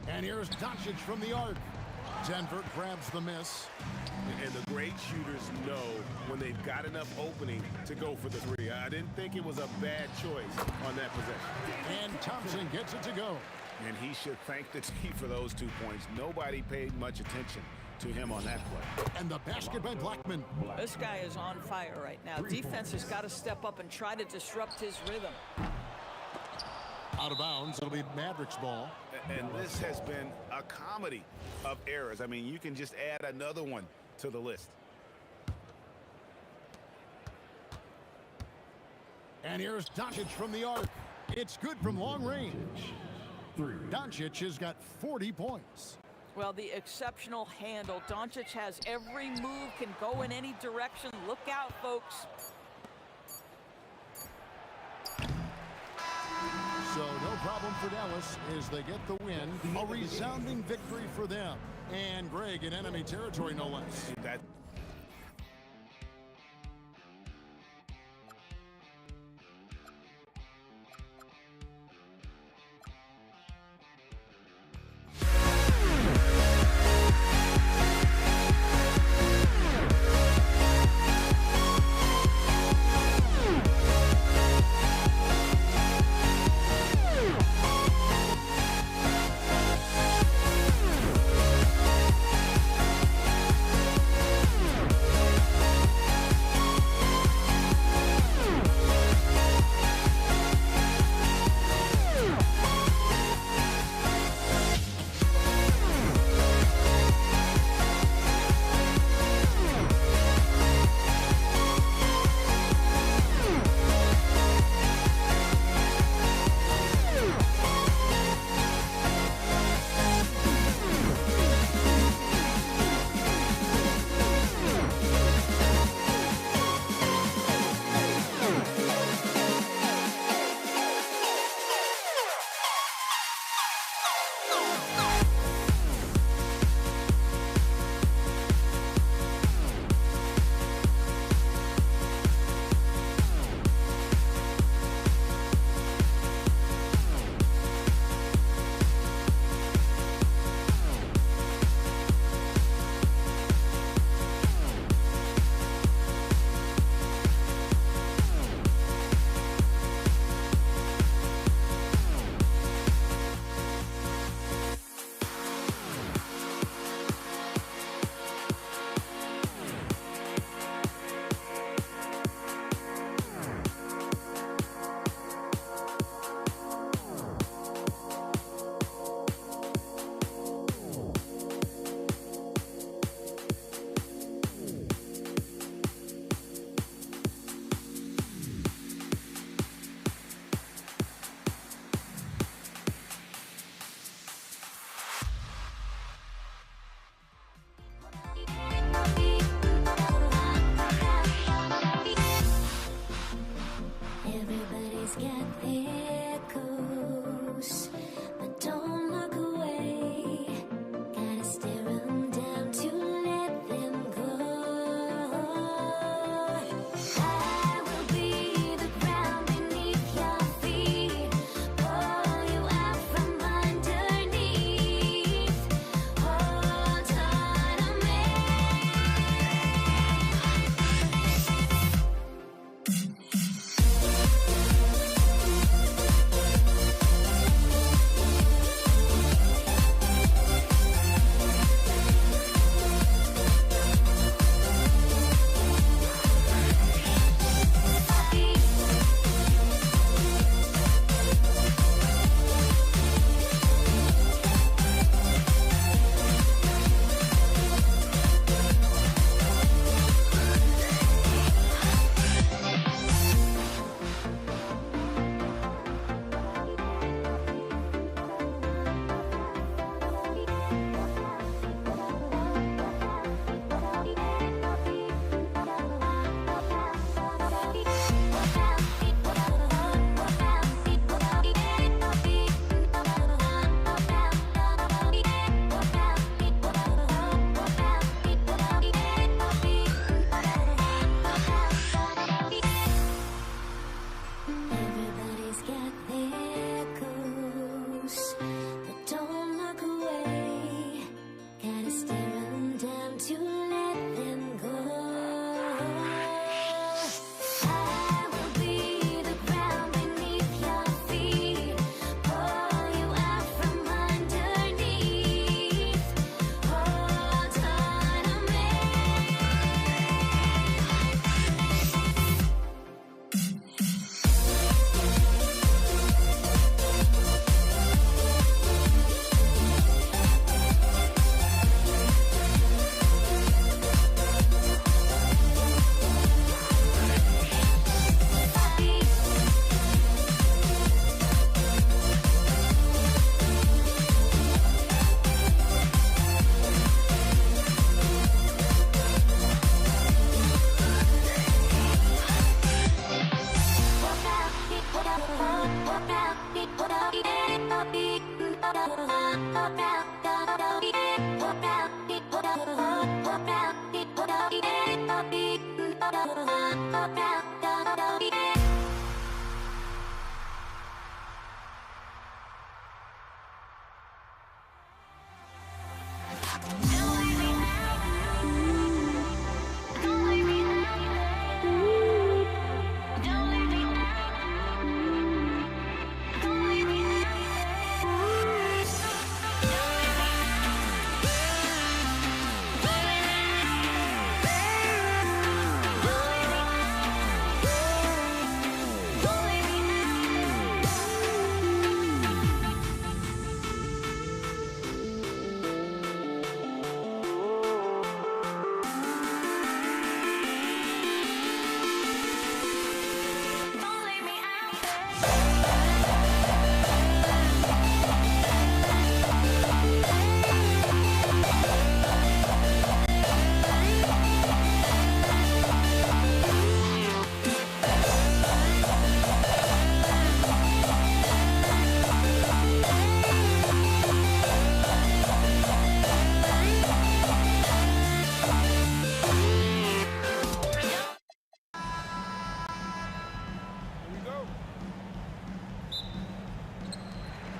And here's Doncic from the arc. Denver grabs the miss. And the great shooters know when they've got enough opening to go for the three. I didn't think it was a bad choice on that possession. And Thompson gets it to go. And he should thank the team for those 2 points. Nobody paid much attention to him on that play. And the basket by Blackman. This guy is on fire right now. Defense has got to step up and try to disrupt his rhythm. Out of bounds, it'll be Mavericks ball. And this has been a comedy of errors. I mean, you can just add another one to the list. And here's Doncic from the arc. It's good from long range. Doncic has got 40 points. Well, the exceptional handle. Doncic has every move, can go in any direction. Look out, folks. So no problem for Dallas as they get the win. A resounding victory for them. And Greg in enemy territory, no less. That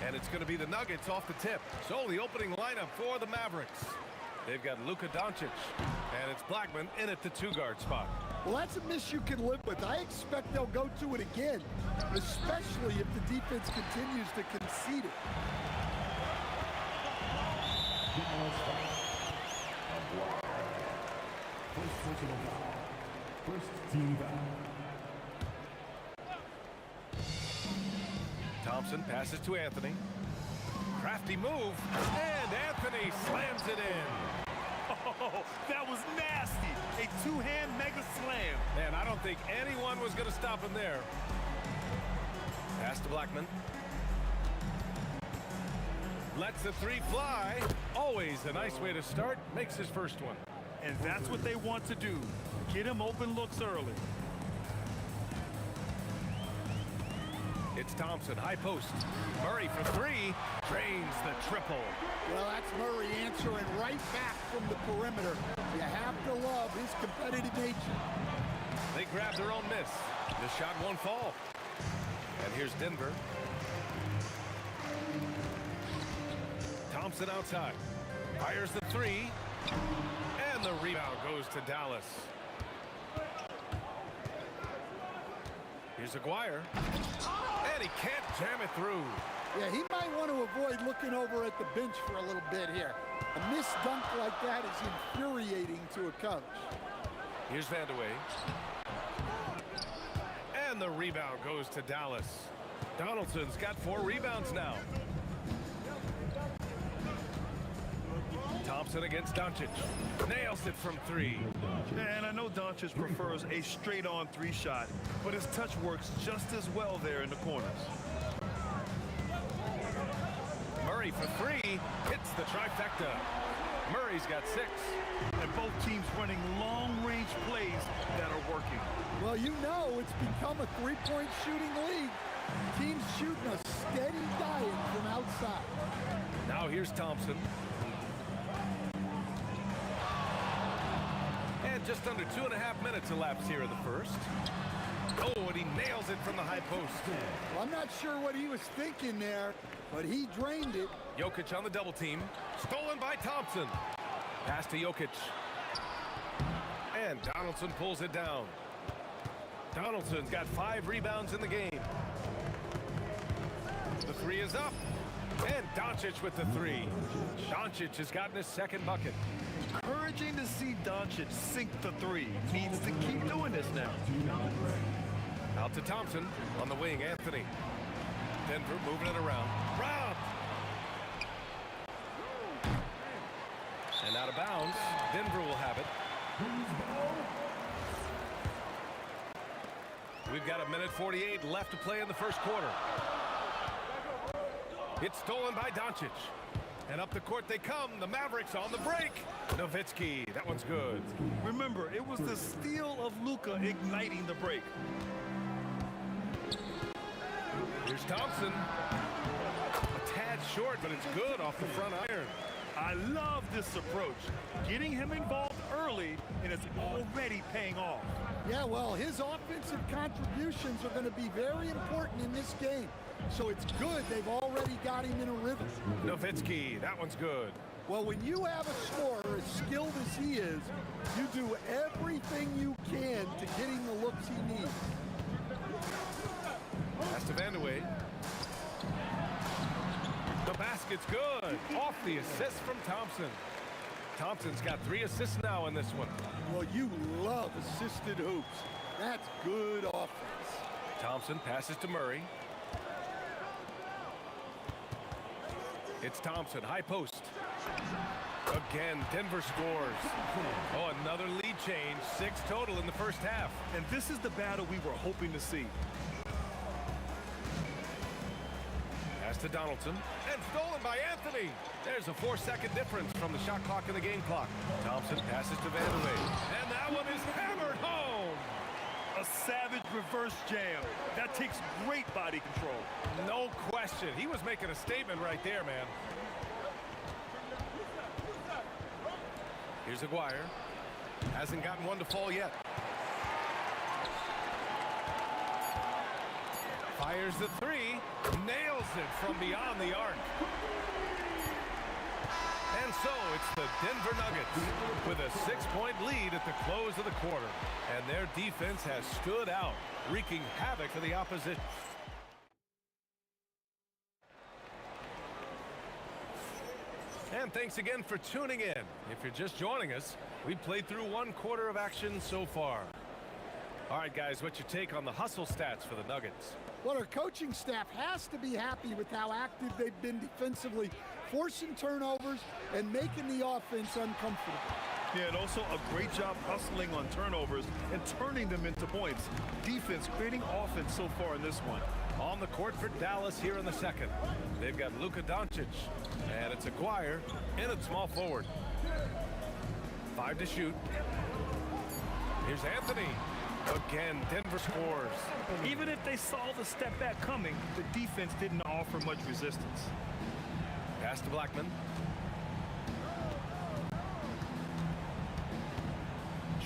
And it's going to be the Nuggets off the tip. So the opening lineup for the Mavericks. They've got Luka Doncic, and it's Blackman in at the 2-guard spot. Well, that's a miss you can live with. I expect they'll go to it again, especially if the defense continues to concede it. First team foul. Thompson passes to Anthony. Crafty move, and Anthony slams it in. Oh, that was nasty. A two-hand mega slam. Man, I don't think anyone was going to stop him there. Pass to Blackman. Lets the three fly. Always a nice way to start. Makes his first one. And that's what they want to do. Get him open looks early. It's Thompson, high post. Murray for three, drains the triple. Well, that's Murray answering right back from the perimeter. You have to love his competitive nature. They grab their own miss. The shot won't fall. And here's Denver. Thompson outside. Fires the three. And the rebound goes to Dallas. Here's Aguirre. And he can't jam it through. Yeah, he might want to avoid looking over at the bench for a little bit here. A missed dunk like that is infuriating to a coach. Here's Vandeweghe. And the rebound goes to Dallas. Donaldson's got 4 rebounds now. Thompson against Doncic. Nails it from 3. And I know Doncic prefers a straight-on 3-shot, but his touch works just as well there in the corners. Murray for 3. Hits the trifecta. Murray's got 6. And both teams running long-range plays that are working. Well, you know it's become a three-point shooting league. Teams shooting a steady diet from outside. Now here's Thompson. And just under 2.5 minutes elapsed here in the first. Oh, and he nails it from the high post. Well, I'm not sure what he was thinking there, but he drained it. Jokic on the double team. Stolen by Thompson. Pass to Jokic. And Donaldson pulls it down. Donaldson's got 5 rebounds in the game. The 3 is up. And Doncic with the 3. Doncic has gotten his second bucket. Encouraging to see Doncic sink the 3. Needs to keep doing this now. Out to Thompson on the wing, Anthony. Denver moving it around. Robbed. And out of bounds. Denver will have it. We've got 1:48 left to play in the first quarter. It's stolen by Doncic. And up the court they come. The Mavericks on the break. Nowitzki, that one's good. Remember, it was the steal of Luka igniting the break. Here's Thompson. A tad short, but it's good off the front iron. I love this approach. Getting him involved early, and it's already paying off. Yeah, well, his offensive contributions are going to be very important in this game. So it's good they've already got him in a rhythm. Nowitzki, that one's good. Well, when you have a scorer as skilled as he is, you do everything you can to get him the looks he needs. Pass to Vandeweghe. The basket's good. Off the assist from Thompson. Thompson's got 3 assists now in this one. Well, you love assisted hoops. That's good offense. Thompson passes to Murray. It's Thompson, high post. Again, Denver scores. Oh, another lead change. 6 total in the first half. And this is the battle we were hoping to see. Pass to Donaldson. And stolen by Anthony. There's a 4-second difference from the shot clock and the game clock. Thompson passes to Vandeweghe. And that one is hammered home. A savage reverse jam. That takes great body control. No question. He was making a statement right there, man. Here's Aguirre. Hasn't gotten one to fall yet. Fires the 3. Nails it from beyond the arc. And so it's the Denver Nuggets with a 6-point lead at the close of the quarter. And their defense has stood out, wreaking havoc for the opposition. And thanks again for tuning in. If you're just joining us, we played through 1 quarter of action so far. All right, guys, what's your take on the hustle stats for the Nuggets? Well, our coaching staff has to be happy with how active they've been defensively, forcing turnovers and making the offense uncomfortable. Yeah, and also a great job hustling on turnovers and turning them into points. Defense creating offense so far in this one. On the court for Dallas here in the second. They've got Luka Doncic, and it's Aguirre in at small forward. 5 to shoot. Here's Anthony. Again, Denver scores. Even if they saw the step back coming, the defense didn't offer much resistance. Pass to Blackman.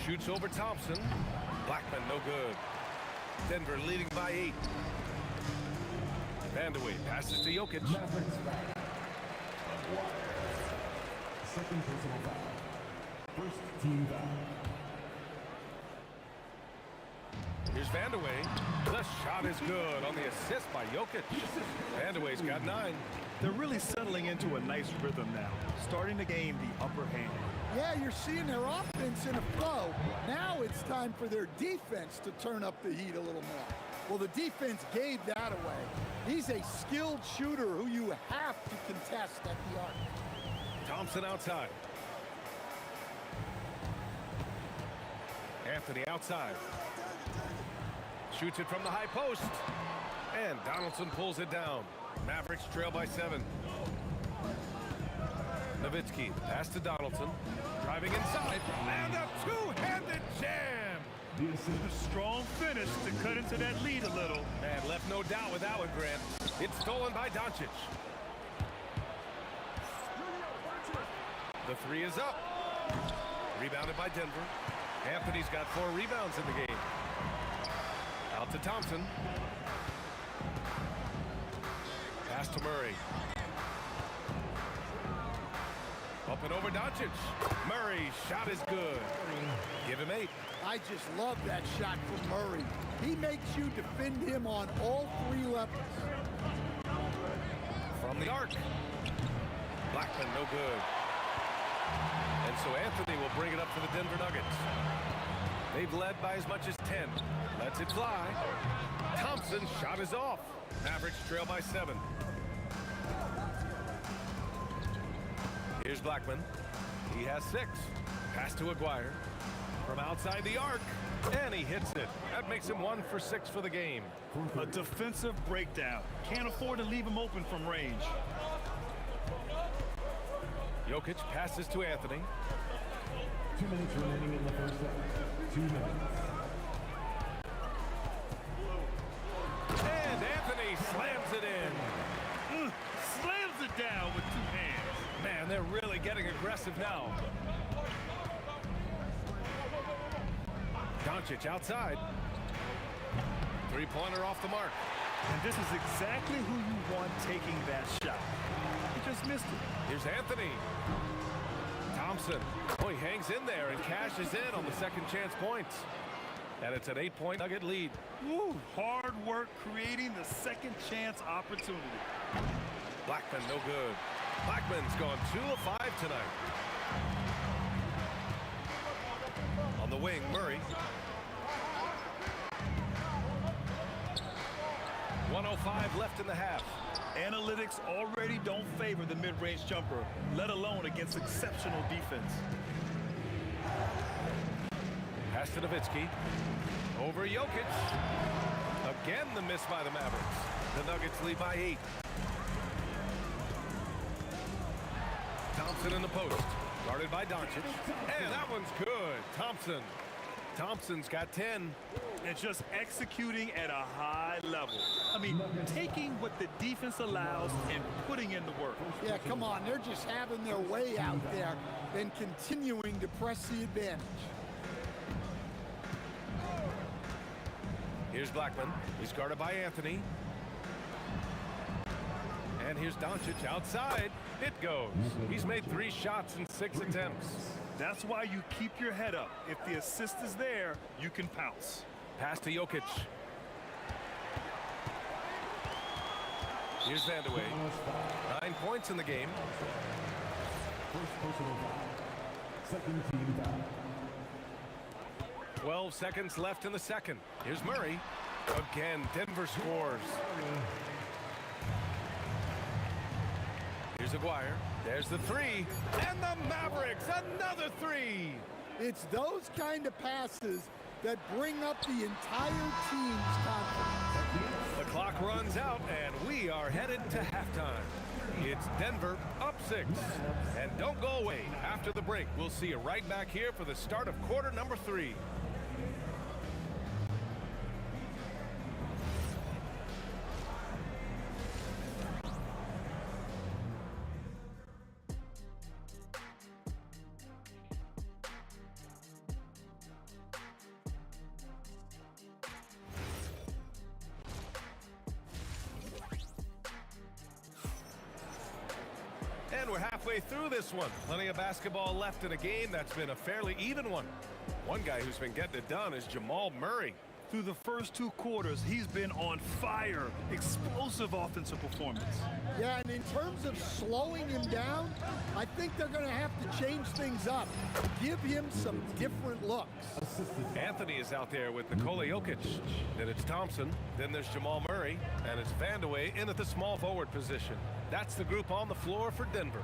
Shoots over Thompson. Blackman, no good. Denver leading by 8. Vandeweghe passes to Jokic. Mavericks back. Second personal foul. First team foul. Here's Vandeweghe. The shot is good on the assist by Jokic. Vandeweghe's got 9. They're really settling into a nice rhythm now, starting to gain the upper hand. Yeah, you're seeing their offense in a flow. Now it's time for their defense to turn up the heat a little more. Well, the defense gave that away. He's a skilled shooter who you have to contest at the arc. Thompson outside. Anthony outside. Shoots it from the high post. And Donaldson pulls it down. Mavericks trail by 7. Nowitzki, pass to Donaldson. Driving inside. And a 2-handed jam. A strong finish to cut into that lead a little. And left no doubt with that one, Grant. It's stolen by Doncic. The 3 is up. Rebounded by Denver. Anthony's got 4 rebounds in the game. Out to Thompson. Pass to Murray. Up and over Doncic. Murray, shot is good. Give him 8. I just love that shot from Murray. He makes you defend him on all 3 levels. From the arc. Blackman, no good. And so Anthony will bring it up for the Denver Nuggets. They've led by as much as 10. Lets it fly. Thompson's shot is off. Mavericks trail by 7. Here's Blackman. He has 6. Pass to Aguirre. From outside the arc. And he hits it. That makes him 1 for 6 for the game. A defensive breakdown. Can't afford to leave him open from range. Jokic passes to Anthony. 2 minutes remaining in the first set. 2 minutes. And Anthony he slams it in. Slams it down with 2 hands. Man, they're really getting aggressive now. Doncic outside. Three-pointer off the mark. And this is exactly who you want taking that shot. He just missed it. Here's Anthony. Thompson. Oh, he hangs in there and cashes in on the second chance points. And it's an 8-point Nugget lead. Woo, hard work creating the second chance opportunity. Blackman, no good. Blackman's gone 2 of 5 tonight. On the wing, Murray. 1:05 left in the half. Analytics already don't favor the mid-range jumper, let alone against exceptional defense. Pass to Nowitzki. Over Jokic. Again, the miss by the Mavericks. The Nuggets lead by 8. Thompson in the post. Guarded by Doncic. And that one's good. Thompson's got 10. And just executing at a high level. I mean, taking what the defense allows and putting in the work. Yeah, come on. They're just having their way out there and continuing to press the advantage. Here's Blackman. He's guarded by Anthony. And here's Doncic outside. It goes. He's made 3 shots in 6 attempts. That's why you keep your head up. If the assist is there, you can pounce. Pass to Jokic. Here's Vandeweghe. 9 points in the game. First personal foul. Second team foul. 12 seconds left in the second. Here's Murray. Again, Denver scores. Here's Aguirre. There's the 3. And the Mavericks, another 3. It's those kind of passes that bring up the entire team's confidence. The clock runs out, and we are headed to halftime. It's Denver up 6. And don't go away. After the break, we'll see you right back here for the start of quarter number 3. And we're halfway through this one. Plenty of basketball left in a game that's been a fairly even one. One guy who's been getting it done is Jamal Murray. Through the first 2 quarters, he's been on fire. Explosive offensive performance. Yeah, and in terms of slowing him down, I think they're going to have to change things up. Give him some different looks. Anthony is out there with Nikola Jokic. Then it's Thompson. Then there's Jamal Murray. And it's Vandeweghe in at the small forward position. That's the group on the floor for Denver.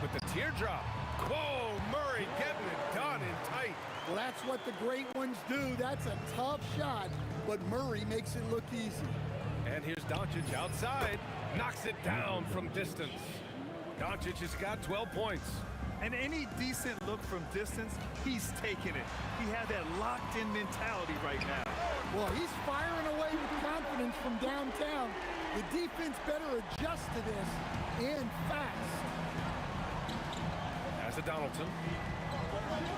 With the teardrop. Whoa, Murray getting it done in tight. Well, that's what the great ones do. That's a tough shot, but Murray makes it look easy. And here's Doncic outside. Knocks it down from distance. Doncic has got 12 points. And any decent look from distance, he's taking it. He had that locked-in mentality right now. Well, he's firing away with confidence from downtown. The defense better adjust to this, and fast. As a Donaldson.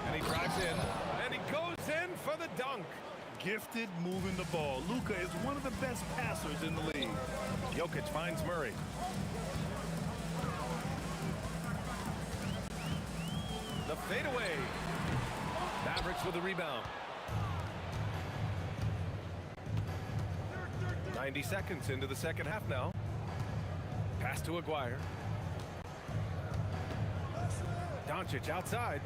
And he drives in. And he goes in for the dunk. Gifted moving the ball. Luka is one of the best passers in the league. Jokic finds Murray. The fadeaway. Mavericks with the rebound. 90 seconds into the second half now. Pass to Aguirre. Doncic outside.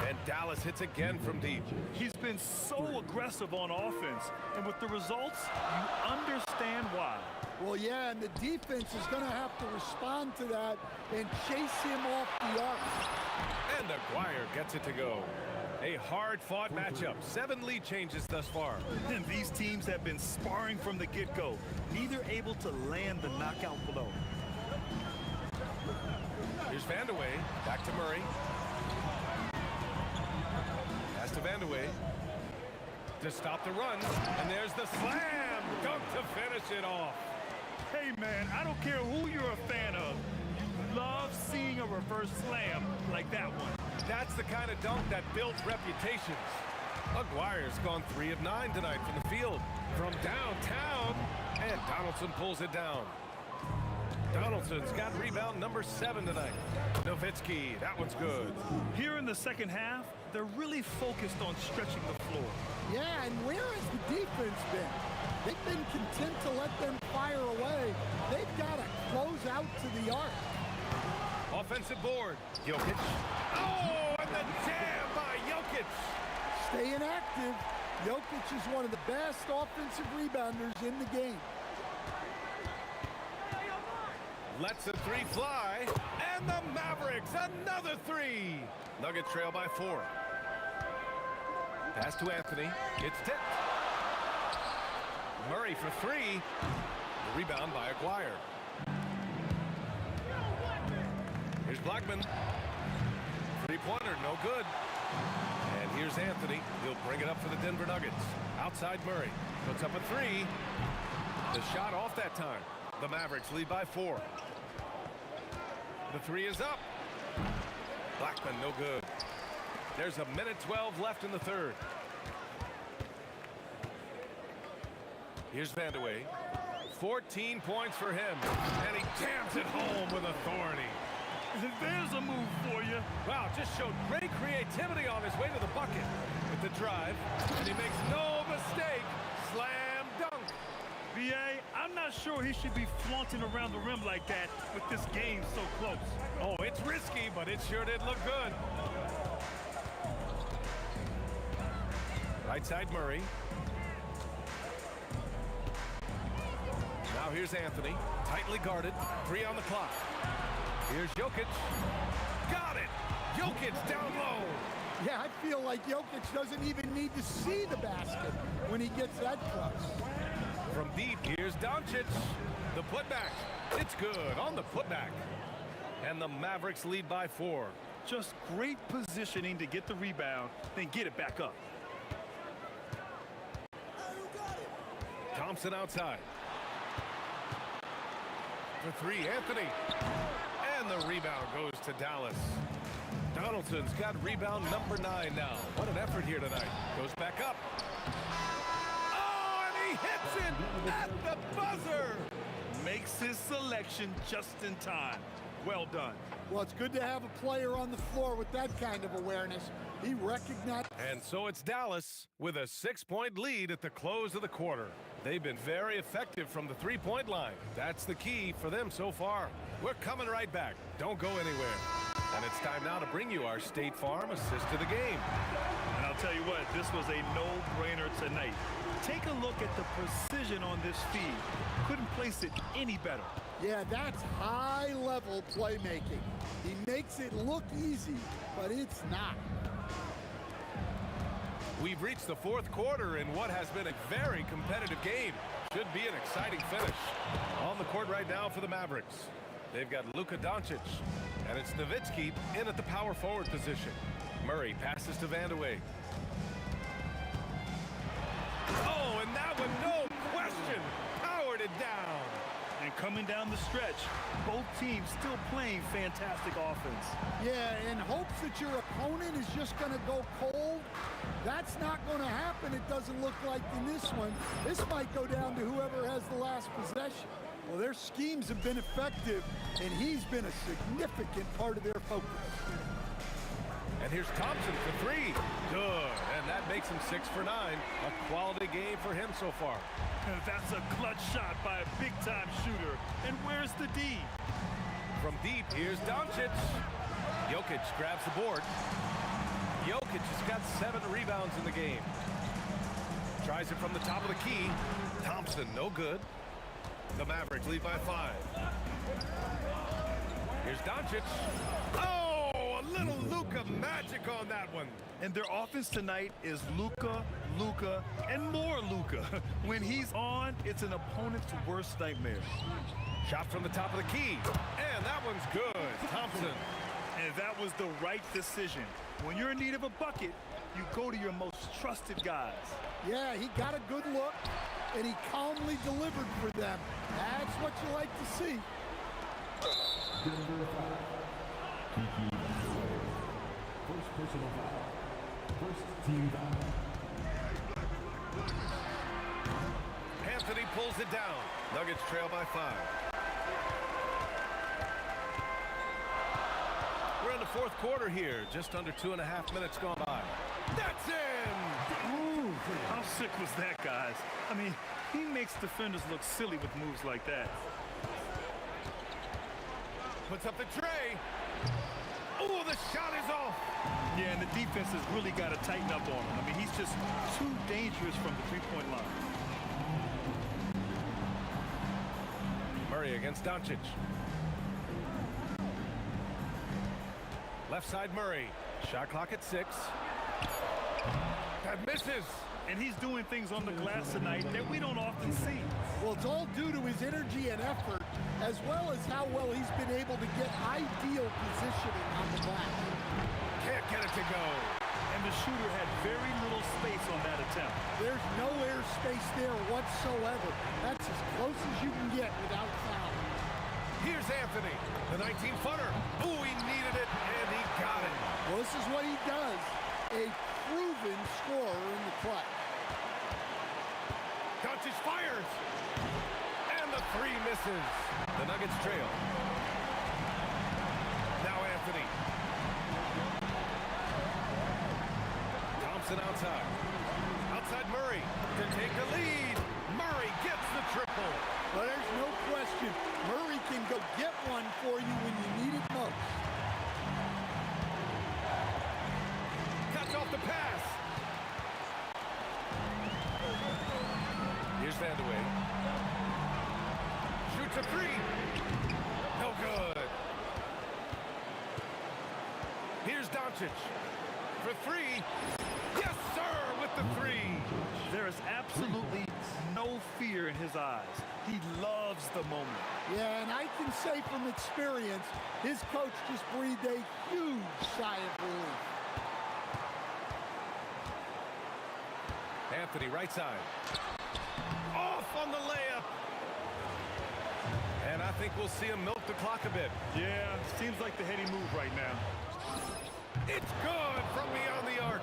And Dallas hits again from deep. He's been so aggressive on offense, and with the results, you understand why. Well, yeah, and the defense is going to have to respond to that and chase him off the arc. And Aguirre gets it to go. A hard-fought matchup. 7 lead changes thus far. And these teams have been sparring from the get-go, neither able to land the knockout blow. Here's Vandeweghe. Back to Murray. Pass to Vandeweghe. to stop the run. And there's the slam dunk to finish it off. Hey, man, I don't care who you're a fan of. You love seeing a reverse slam like that one. That's the kind of dunk that builds reputations. Aguirre's gone 3 of 9 tonight from the field. From downtown, and Donaldson pulls it down. Donaldson's got rebound number 7 tonight. Nowitzki, that one's good. Here in the second half, they're really focused on stretching the floor. Yeah, and where has the defense been? They've been content to let them fire away. They've got to close out to the arc. Offensive board. Jokic. Oh, and the jam by Jokic. Staying active. Jokic is one of the best offensive rebounders in the game. Lets a 3 fly, and the Mavericks, another 3. Nuggets trail by 4. Pass to Anthony. It's tipped. Murray for 3. The rebound by Aguirre. Here's Blackman. 3-pointer, no good. And here's Anthony. He'll bring it up for the Denver Nuggets. Outside Murray. Puts up a 3. The shot off that time. The Mavericks lead by 4. The 3 is up. Blackman, no good. There's a minute 12 left in the third. Here's Vandeweghe. 14 points for him. And he jams it home with authority. There's a move for you. Wow, just showed great creativity on his way to the bucket. With the drive, and he makes no mistake. Slam dunk. VA, I'm not sure he should be flaunting around the rim like that with this game so close. Oh, it's risky, but it sure did look good. Right side Murray. Now here's Anthony. Tightly guarded. 3 on the clock. Here's Jokic. Got it! Jokic down low. Yeah, I feel like Jokic doesn't even need to see the basket when he gets that close. From deep, here's Doncic. The putback. It's good on the putback. And the Mavericks lead by 4. Just great positioning to get the rebound, then get it back up. Thompson outside. For 3, Anthony. And the rebound goes to Dallas. Donaldson's got rebound number 9 now. What an effort here tonight. Goes back up. Oh, and he hits it at the buzzer. Makes his selection just in time. Well done. Well, it's good to have a player on the floor with that kind of awareness. He recognized. And so it's Dallas with a 6-point lead at the close of the quarter. They've been very effective from the 3-point line. That's the key for them so far. We're coming right back. Don't go anywhere. And it's time now to bring you our State Farm assist to the game. And I'll tell you what, this was a no-brainer tonight. Take a look at the precision on this feed. Couldn't place it any better. Yeah, that's high-level playmaking. He makes it look easy, but it's not. We've reached the 4th quarter in what has been a very competitive game. Should be an exciting finish. On the court right now for the Mavericks. They've got Luka Doncic, and it's Nowitzki in at the power forward position. Murray passes to Vandeweghe. Oh, and that one, no question, powered it down. And coming down the stretch, both teams still playing fantastic offense. Yeah, in hopes that your opponent is just going to go cold. That's not going to happen, it doesn't look like in this one. This might go down to whoever has the last possession. Well, their schemes have been effective, and he's been a significant part of their focus. And here's Thompson for 3. Good, and that makes him 6 for 9. A quality game for him so far. That's a clutch shot by a big-time shooter. And where's the D? From deep, here's Doncic. Jokic grabs the board. Jokic has got 7 rebounds in the game. Tries it from the top of the key. Thompson, no good. The Mavericks lead by 5. Here's Doncic. Oh, a little Luka magic on that one. And their offense tonight is Luka, Luka, and more Luka. When he's on, it's an opponent's worst nightmare. Shot from the top of the key. And that one's good. Thompson. And that was the right decision. When you're in need of a bucket, you go to your most trusted guys. Yeah, he got a good look, and he calmly delivered for them. That's what you like to see. Denver foul. PG. First personal foul. First team foul. Anthony pulls it down. Nuggets trail by 5. We're in the fourth quarter here. Just under 2.5 minutes gone by. That's in! Ooh, how sick was that, guys? I mean, he makes defenders look silly with moves like that. Puts up the tray. Oh, the shot is off. Yeah, and the defense has really got to tighten up on him. I mean, he's just too dangerous from the three-point line. Murray against Doncic. Left side Murray. Shot clock at 6. That misses. And he's doing things on the glass tonight that we don't often see. Well, it's all due to his energy and effort, as well as how well he's been able to get ideal positioning on the glass. Can't get it to go. And the shooter had very little space on that attempt. There's no air space there whatsoever. That's as close as you can get without foul. Here's Anthony, the 19-footer. Ooh, he needed it, and he got it. Well, this is what he does. A proven scorer in the clutch. Doncic fires. And the 3 misses. The Nuggets trail. Now Anthony. Thompson outside. Outside Murray to take the lead. Murray gets the triple. Well, there's no question. Murray can go get one for you when you need it most. Cuts off the pass. Here's Vandeweghe. Shoots a 3. No good. Here's Doncic. For 3. Yes, sir, with the 3. There is absolutely no fear in his eyes. He loves the moment. Yeah, and I can say from experience, his coach just breathed a huge sigh of relief. Anthony, right side. Off on the layup. And I think we'll see him milk the clock a bit. Yeah, seems like the heady move right now. It's good from beyond the arc.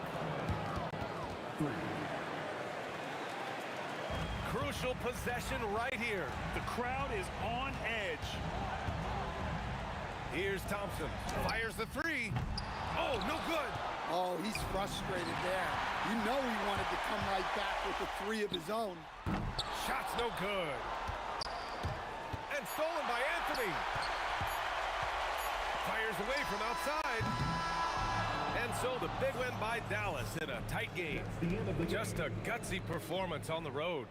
Crucial possession right here. The crowd is on edge. Here's Thompson. Fires the 3. Oh, no good. Oh, he's frustrated there. You know he wanted to come right back with the 3 of his own. Shot's no good. And stolen by Anthony. Fires away from outside. And so the big win by Dallas in a tight game. Just a gutsy performance on the road.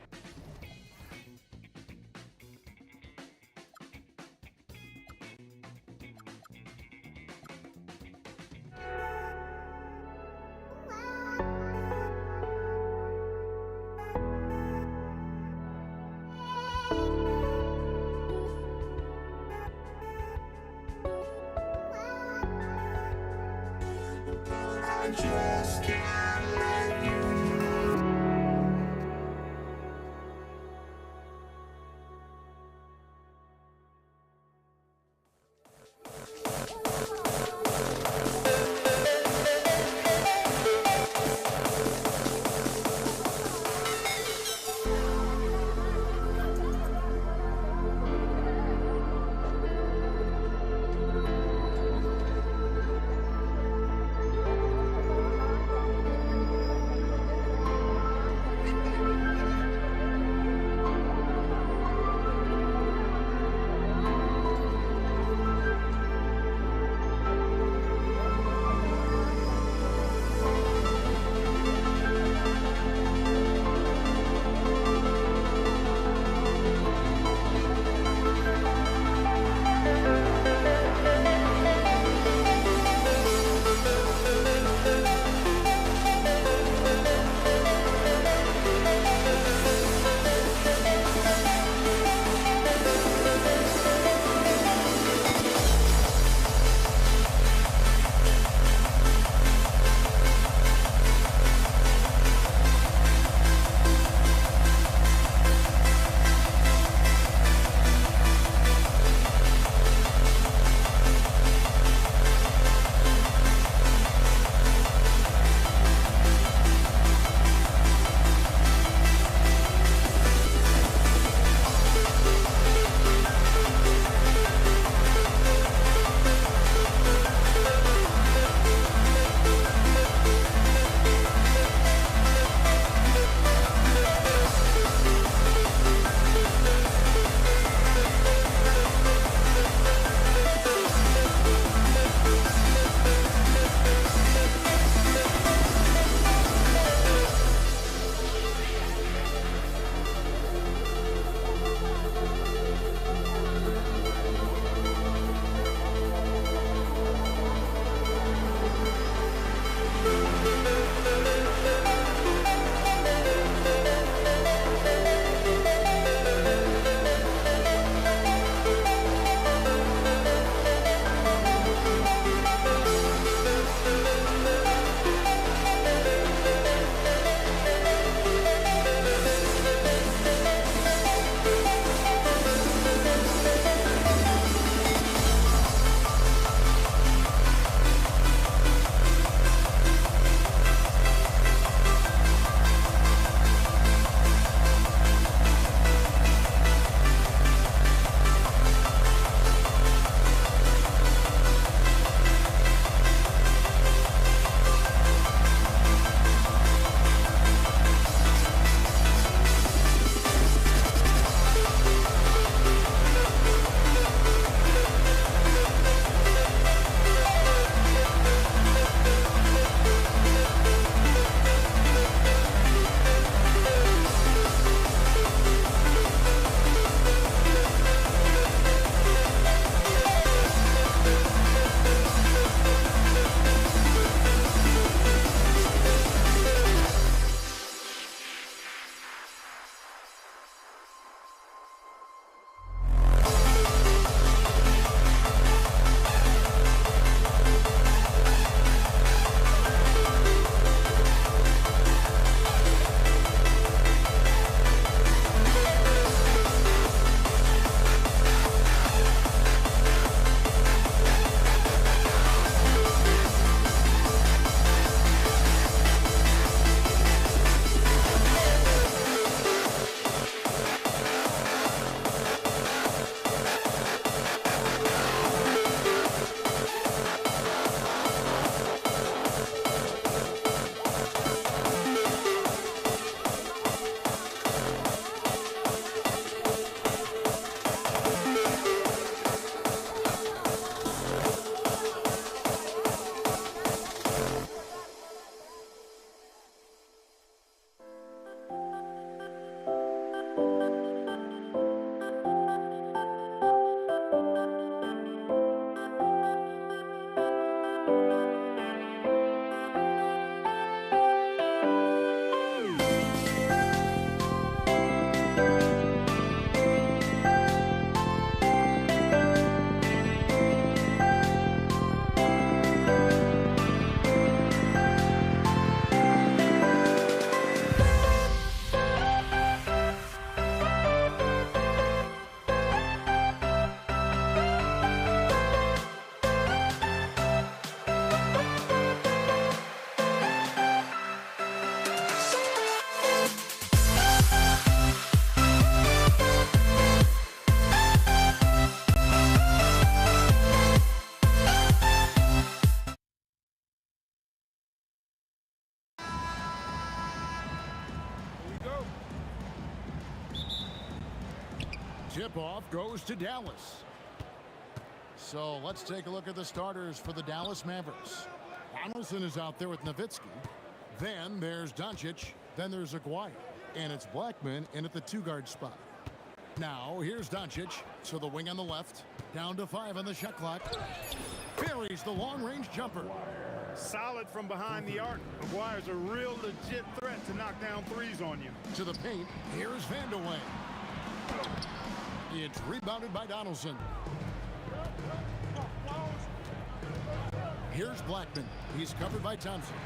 Tip-off goes to Dallas. So let's take a look at the starters for the Dallas Mavericks. Donaldson is out there with Nowitzki. Then there's Doncic. Then there's Aguirre. And it's Blackman in at the 2-guard spot. Now here's Doncic to the wing on the left. Down to 5 on the shot clock. Buries the long-range jumper. Solid from behind the arc. Aguirre's a real legit threat to knock down threes on you. To the paint. Here's Vandeweghe. It's rebounded by Donaldson. Here's Blackman. He's covered by Thompson.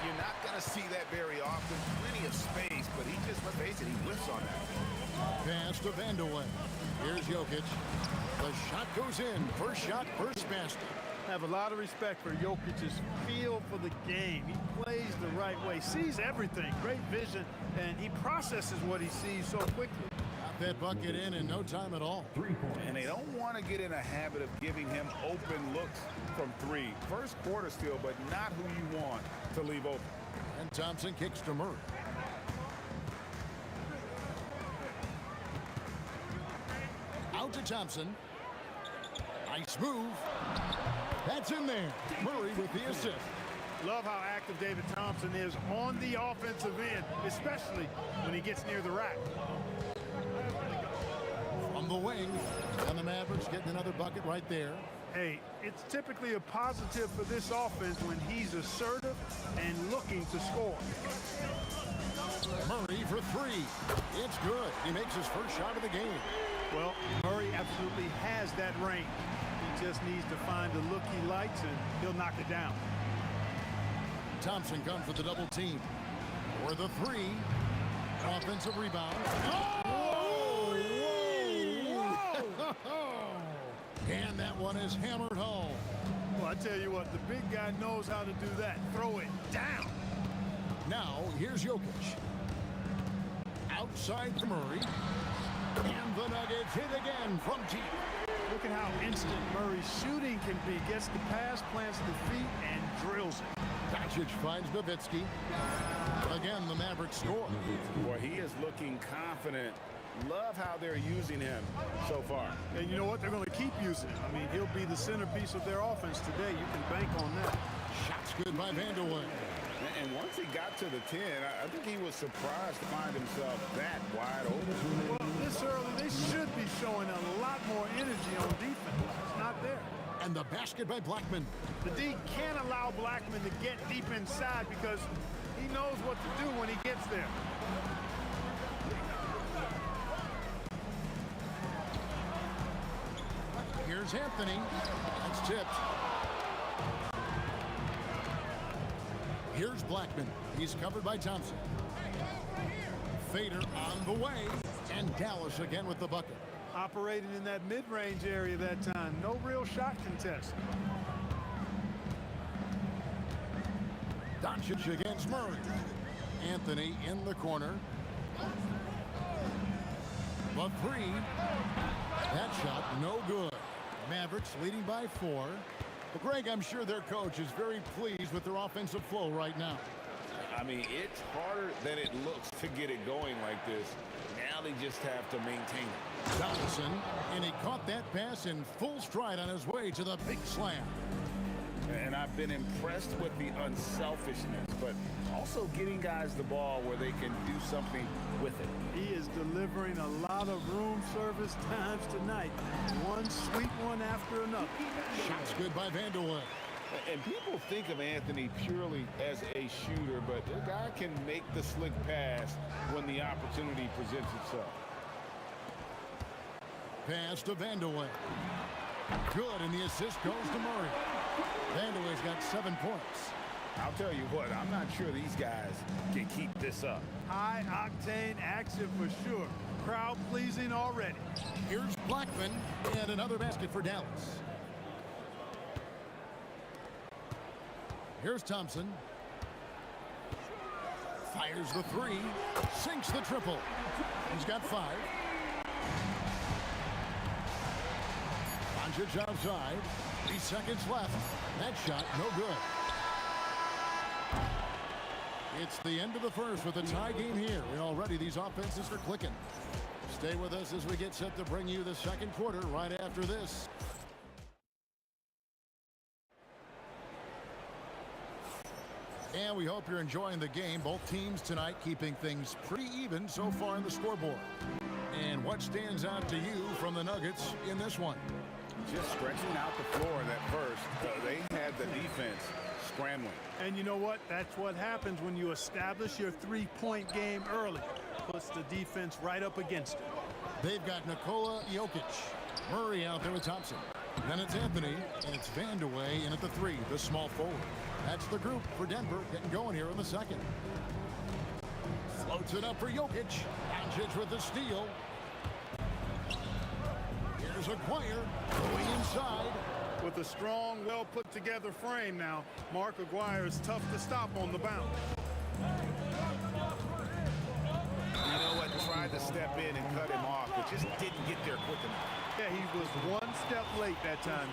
You're not going to see that very often. Plenty of space, but he just, let's face it, he whiffs on that. Pass to Vandeweghe. Here's Jokic. The shot goes in. First shot, first basket. Have a lot of respect for Jokic's feel for the game. He plays the right way, sees everything, great vision, and he processes what he sees so quickly. Got that bucket in no time at all. And they don't want to get in a habit of giving him open looks from 3. First quarter still, but not who you want to leave open. And Thompson kicks to Murray. Out to Thompson. Nice move. That's in there. Murray with the assist. Love how active David Thompson is on the offensive end, especially when he gets near the rack. From the wing, and the Mavericks getting another bucket right there. Hey, it's typically a positive for this offense when he's assertive and looking to score. Murray for 3. It's good. He makes his first shot of the game. Well, Murray absolutely has that range. He just needs to find the look he likes, and he'll knock it down. Thompson comes with the double team. For the 3. Offensive rebound. Oh! Whoa! And that one is hammered home. Well, I tell you what, the big guy knows how to do that. Throw it down. Now, here's Jokic. Outside to Murray. And the Nuggets hit again from deep. Look at how instant Murray's shooting can be. Gets the pass, plants the feet, and drills it. Doncic finds Nowitzki. Again, the Mavericks score. Boy, he is looking confident. Love how they're using him so far. And you know what? They're going to keep using him. I mean, he'll be the centerpiece of their offense today. You can bank on that. Shots good by Vandeweghe. And once he got to the 10, I think he was surprised to find himself that wide open. Well, this early, they should be showing a lot more energy on defense. It's not there. And the basket by Blackman. The D can't allow Blackman to get deep inside because he knows what to do when he gets there. Here's Anthony. That's tipped. Here's Blackman. He's covered by Thompson. Fader on the way. And Dallas again with the bucket. Operating in that mid-range area that time. No real shot contest. Doncic against Murray. Anthony in the corner. The 3. That shot no good. Mavericks leading by 4. Well, Greg, I'm sure their coach is very pleased with their offensive flow right now. I mean, it's harder than it looks to get it going like this. Now they just have to maintain it. Donaldson, and he caught that pass in full stride on his way to the big slam. And I've been impressed with the unselfishness, but also getting guys the ball where they can do something with it. He is delivering a lot of room service times tonight. One sweet one after another. Shots good by Vandeweghe. And people think of Anthony purely as a shooter, but the guy can make the slick pass when the opportunity presents itself. Pass to Vandeweghe. Good, and the assist goes to Murray. Vandeweghe's got 7 points. I'll tell you what, I'm not sure these guys can keep this up. High-octane action for sure. Crowd pleasing already. Here's Blackman, and another basket for Dallas. Here's Thompson. Fires the 3. Sinks the triple. He's got 5. Doncic outside. 3 seconds left. That shot no good. It's the end of the first with a tie game here. And already these offenses are clicking. Stay with us as we get set to bring you the second quarter right after this. And we hope you're enjoying the game. Both teams tonight keeping things pretty even so far in the scoreboard. And what stands out to you from the Nuggets in this one? Just stretching out the floor at first. They had the defense scrambling. And you know what? That's what happens when you establish your three-point game early. Puts the defense right up against it. They've got Nikola Jokic. Murray out there with Thompson. Then it's Anthony, and it's Vandeweghe in at the 3, the small forward. That's the group for Denver getting going here in the second. Floats it up for Jokic. Doncic with the steal. Here's Aguirre going inside. With a strong, well-put-together frame now, Mark Aguirre is tough to stop on the bounce. You know what? Tried to step in and cut him off, but just didn't get there quick enough. Yeah, he was one step late that time.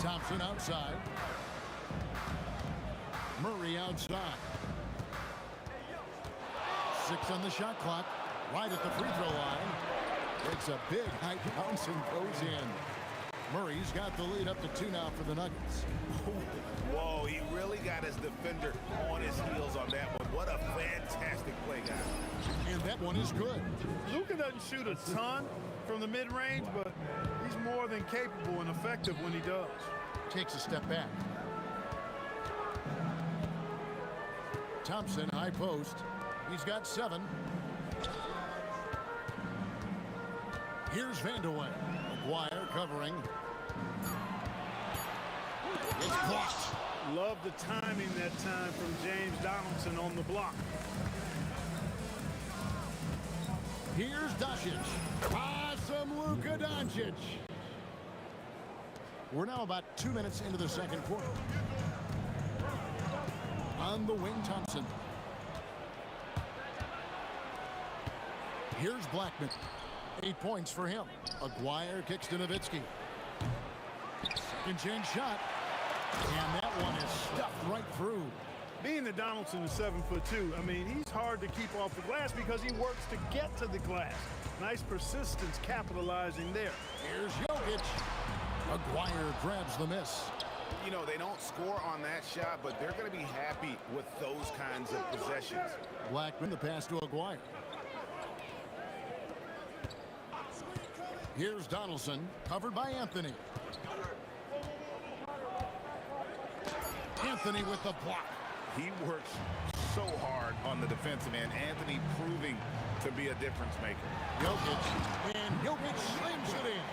Thompson outside. Murray outside. 6 on the shot clock. Right at the free throw line. It's a big high bounce and goes in. Murray's got the lead up to 2 now for the Nuggets. Whoa, he really got his defender on his heels on that one. What a fantastic play, guys. And that one is good. Luka doesn't shoot a ton from the mid-range, but he's more than capable and effective when he does. Takes a step back. Thompson, high post. He's got 7. Here's Vandeweghe. Aguirre covering. It's blocked. Love the timing that time from James Donaldson on the block. Here's Doncic. Awesome Luka Doncic. We're now about 2 minutes into the second quarter. On the wing, Thompson. Here's Blackman. 8 points for him. Aguirre kicks to Nowitzki. Second chance shot. And that one is stuffed right through. Being that Donaldson is 7'2", I mean, he's hard to keep off the glass because he works to get to the glass. Nice persistence capitalizing there. Here's Jokic. Aguirre grabs the miss. You know, they don't score on that shot, but they're going to be happy with those kinds of possessions. Blackman, the pass to Aguirre. Here's Donaldson, covered by Anthony. Anthony with the block. He works so hard on the defensive end. Anthony proving to be a difference maker. Jokic, and Jokic slams it in.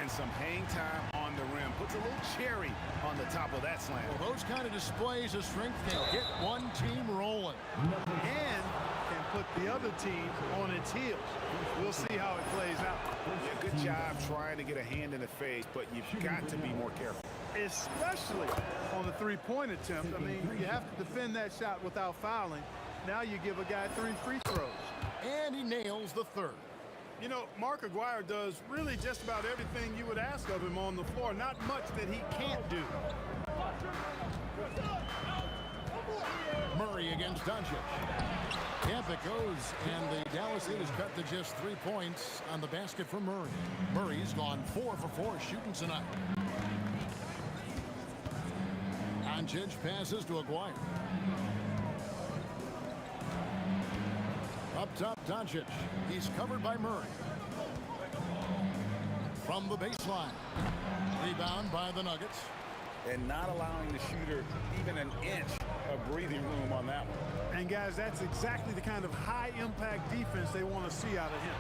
And some hang time on the rim. Puts a little cherry on the top of that slam. Well, those kind of displays of strength can get one team rolling. And can put the other team on its heels. We'll see how it plays out. Yeah, good job trying to get a hand in the face, but you've got to be more careful. Especially on the three-point attempt. I mean, you have to defend that shot without fouling. Now you give a guy 3 free throws. And he nails the third. You know, Mark Aguirre does really just about everything you would ask of him on the floor. Not much that he can't do. Murray against Doncic. Camp it goes, and the Dallas Heat is cut to just 3 points on the basket for Murray. Murray's gone 4 for 4 shooting tonight. Doncic passes to Aguirre. Up top, Doncic. He's covered by Murray. From the baseline. Rebound by the Nuggets. And not allowing the shooter even an inch of breathing room on that one. And guys, that's exactly the kind of high-impact defense they want to see out of him.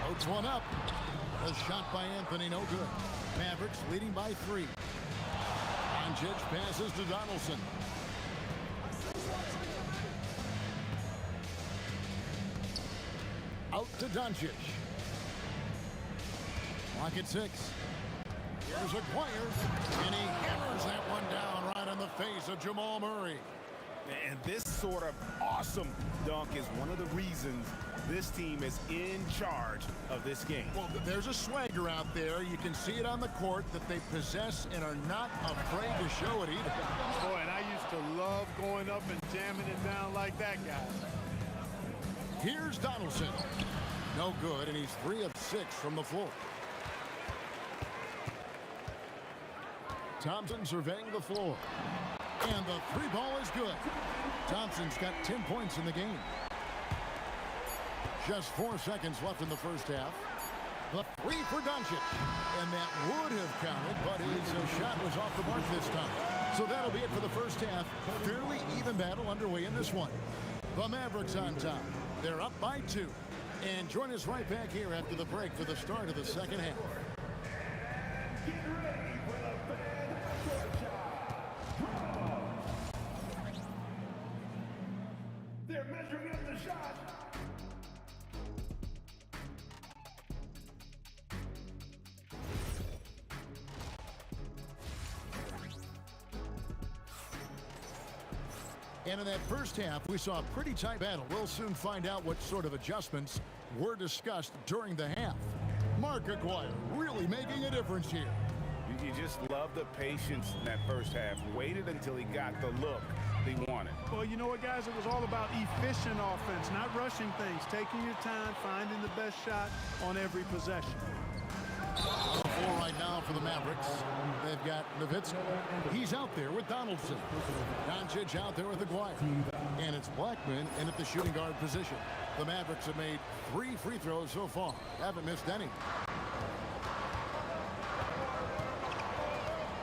Floats one up. A shot by Anthony, no good. Mavericks leading by 3. Doncic passes to Donaldson. Out to Doncic. Clock at 6. Here's Aguirre, and he hammers that one down right in the face of Jamal Murray. And this sort of awesome dunk is one of the reasons this team is in charge of this game. Well, there's a swagger out there. You can see it on the court that they possess and are not afraid to show it either. Boy, and I used to love going up and jamming it down like that guy. Here's Donaldson. No good, and he's 3 of 6 from the floor. Thompson surveying the floor. And the 3 ball is good. Thompson's got 10 points in the game. Just 4 seconds left in the first half. The 3 for Doncic. And that would have counted, but his shot was off the mark this time. So that'll be it for the first half. Fairly even battle underway in this one. The Mavericks on top. They're up by 2. And join us right back here after the break for the start of the second half. They're measuring up the shot. And in that first half, we saw a pretty tight battle. We'll soon find out what sort of adjustments were discussed during the half. Mark Aguirre really making a difference here. You just love the patience in that first half. Waited until he got the look he wanted. Well, you know what, guys? It was all about efficient offense, not rushing things, taking your time, finding the best shot on every possession. On the floor right now for the Mavericks. They've got Nowitzki. He's out there with Donaldson. Doncic out there with Aguirre. And it's Blackman in at the shooting guard position. The Mavericks have made 3 free throws so far. Haven't missed any.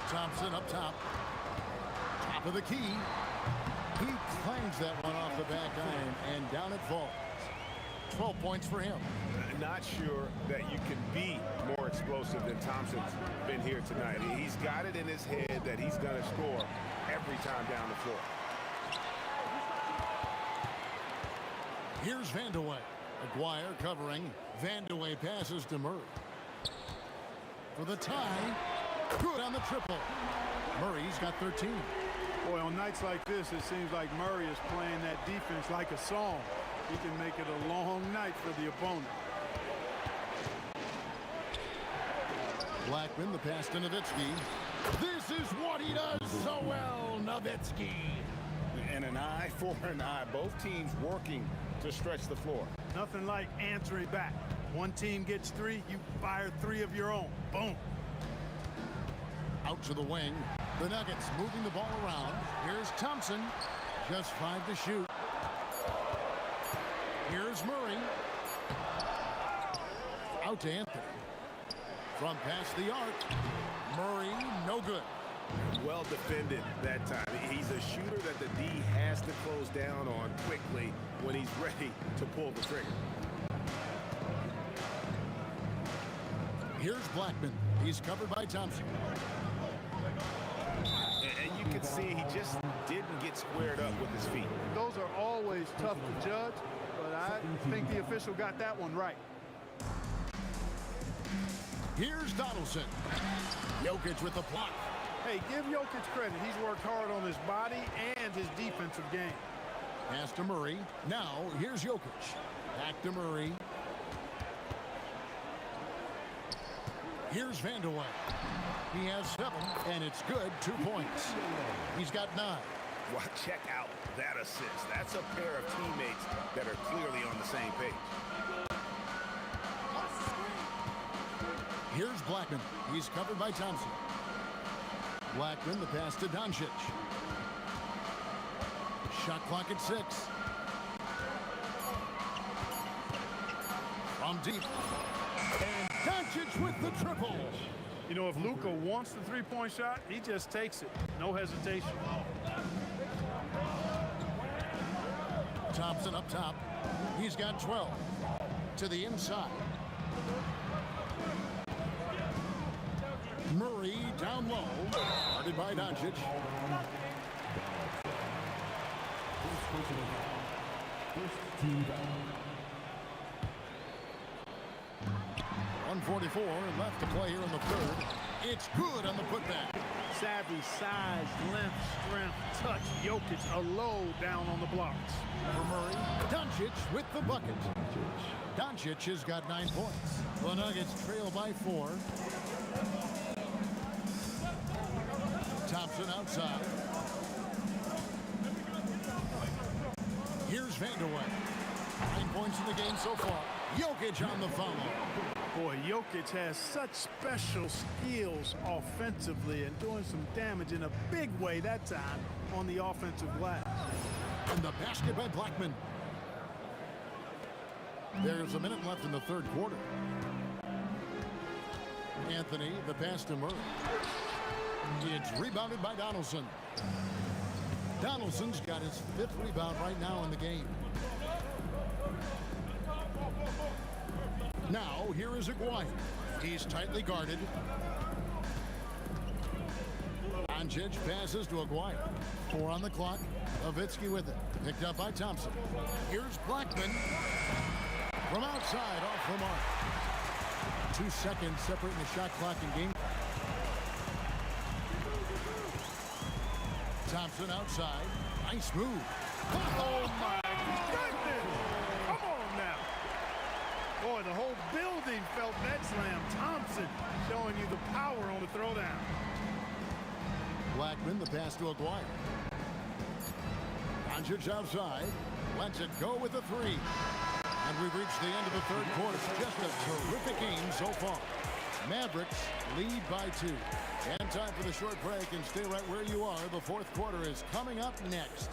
Thompson up top. Top of the key. He clangs that one off the back iron, and down it falls. 12 points for him. Not sure that you can be more explosive than Thompson's been here tonight. He's got it in his head that he's going to score every time down the floor. Here's Vandeweghe. Aguirre covering. Vandeweghe passes to Murray. For the tie. Good on the triple. Murray's got 13. Boy, on nights like this, it seems like Murray is playing that defense like a song. He can make it a long night for the opponent. Blackman, the pass to Nowitzki. This is what he does so well, Nowitzki. And an eye for an eye. Both teams working to stretch the floor. Nothing like answering back. One team gets 3, you fire 3 of your own. Boom. Out to the wing. The Nuggets moving the ball around. Here's Thompson. Just 5 to shoot. Here's Murray. Out to Anthony. From past the arc. Murray, no good. Well defended that time. He's a shooter that the D has to close down on quickly when he's ready to pull the trigger. Here's Blackman. He's covered by Thompson. And you can see he just didn't get squared up with his feet. Those are always tough to judge, but I think the official got that one right. Here's Donaldson. Jokic with the block. Hey, give Jokic credit. He's worked hard on his body and his defensive game. Pass to Murray. Now, here's Jokic. Back to Murray. Here's Vandeweghe. He has 7, and it's good. 2 points. He's got 9. Well, check out that assist. That's a pair of teammates that are clearly on the same page. Here's Blackman. He's covered by Thompson. Blackman, the pass to Doncic. Shot clock at 6. From deep. And Doncic with the triple. You know, if Luka wants the three-point shot, he just takes it. No hesitation. Thompson up top. He's got 12. To the inside. Murray down low. Guarded by Doncic. First team foul. 1:44 left to play here in the third. It's good on the putback. Savvy, size, length, strength, touch. Jokic a low down on the blocks. For Murray, Doncic with the bucket. Doncic has got 9 points. The Nuggets trail by 4. Thompson outside. Here's Vanderway. 9 points in the game so far. Jokic on the follow. Boy, Jokic has such special skills offensively and doing some damage in a big way that time on the offensive glass. And the basket by Blackman. There's a minute left in the third quarter. Anthony, the pass to Murray. It's rebounded by Donaldson. Donaldson's got his 5th rebound right now in the game. Now, here is Aguirre. He's tightly guarded. Doncic passes to Aguirre. 4 on the clock. Nowitzki with it. Picked up by Thompson. Here's Blackman. From outside, off the mark. 2 seconds separating the shot clock and game. Thompson outside. Nice move. Oh, my goodness. Come on now. Boy, the whole building felt that slam. Thompson showing you the power on the throwdown. Blackman, the pass to Aguirre. Doncic outside. Lets it go with a 3. And we've reached the end of the third quarter. Just a terrific game so far. Mavericks lead by 2. And time for the short break, and stay right where you are. The fourth quarter is coming up next.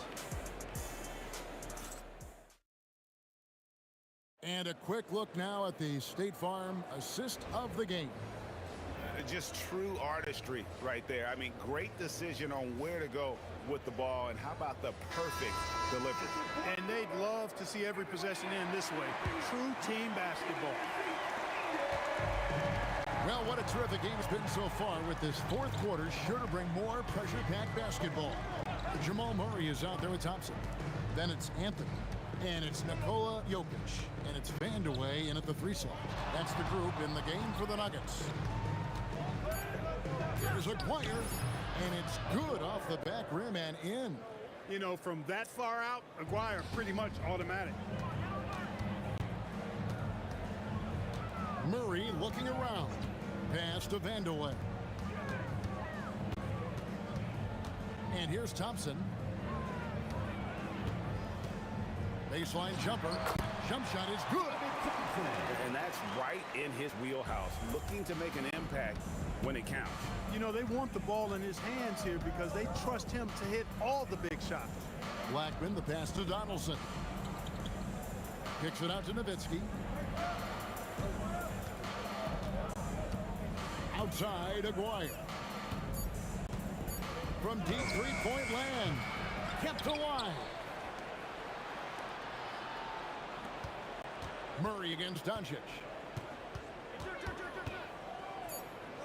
And a quick look now at the State Farm assist of the game. Just true artistry right there. I mean, great decision on where to go with the ball, and how about the perfect delivery? And they'd love to see every possession end this way. True team basketball. Well, what a terrific game it's been so far, with this fourth quarter sure to bring more pressure-packed basketball. Jamal Murray is out there with Thompson. Then it's Anthony. And it's Nikola Jokic. And it's Vanderway in at the 3 slot. That's the group in the game for the Nuggets. Here's Aguirre. And it's good off the back rim and in. You know, from that far out, Aguirre pretty much automatic. Murray looking around. Pass to Vanderway. And here's Thompson. Baseline jumper. Jump shot is good. And that's right in his wheelhouse, looking to make an impact when it counts. You know, they want the ball in his hands here because they trust him to hit all the big shots. Blackman, the pass to Donaldson. Kicks it out to Nowitzki. Outside, Aguirre. From deep three-point land. Kept alive. Murray against Doncic.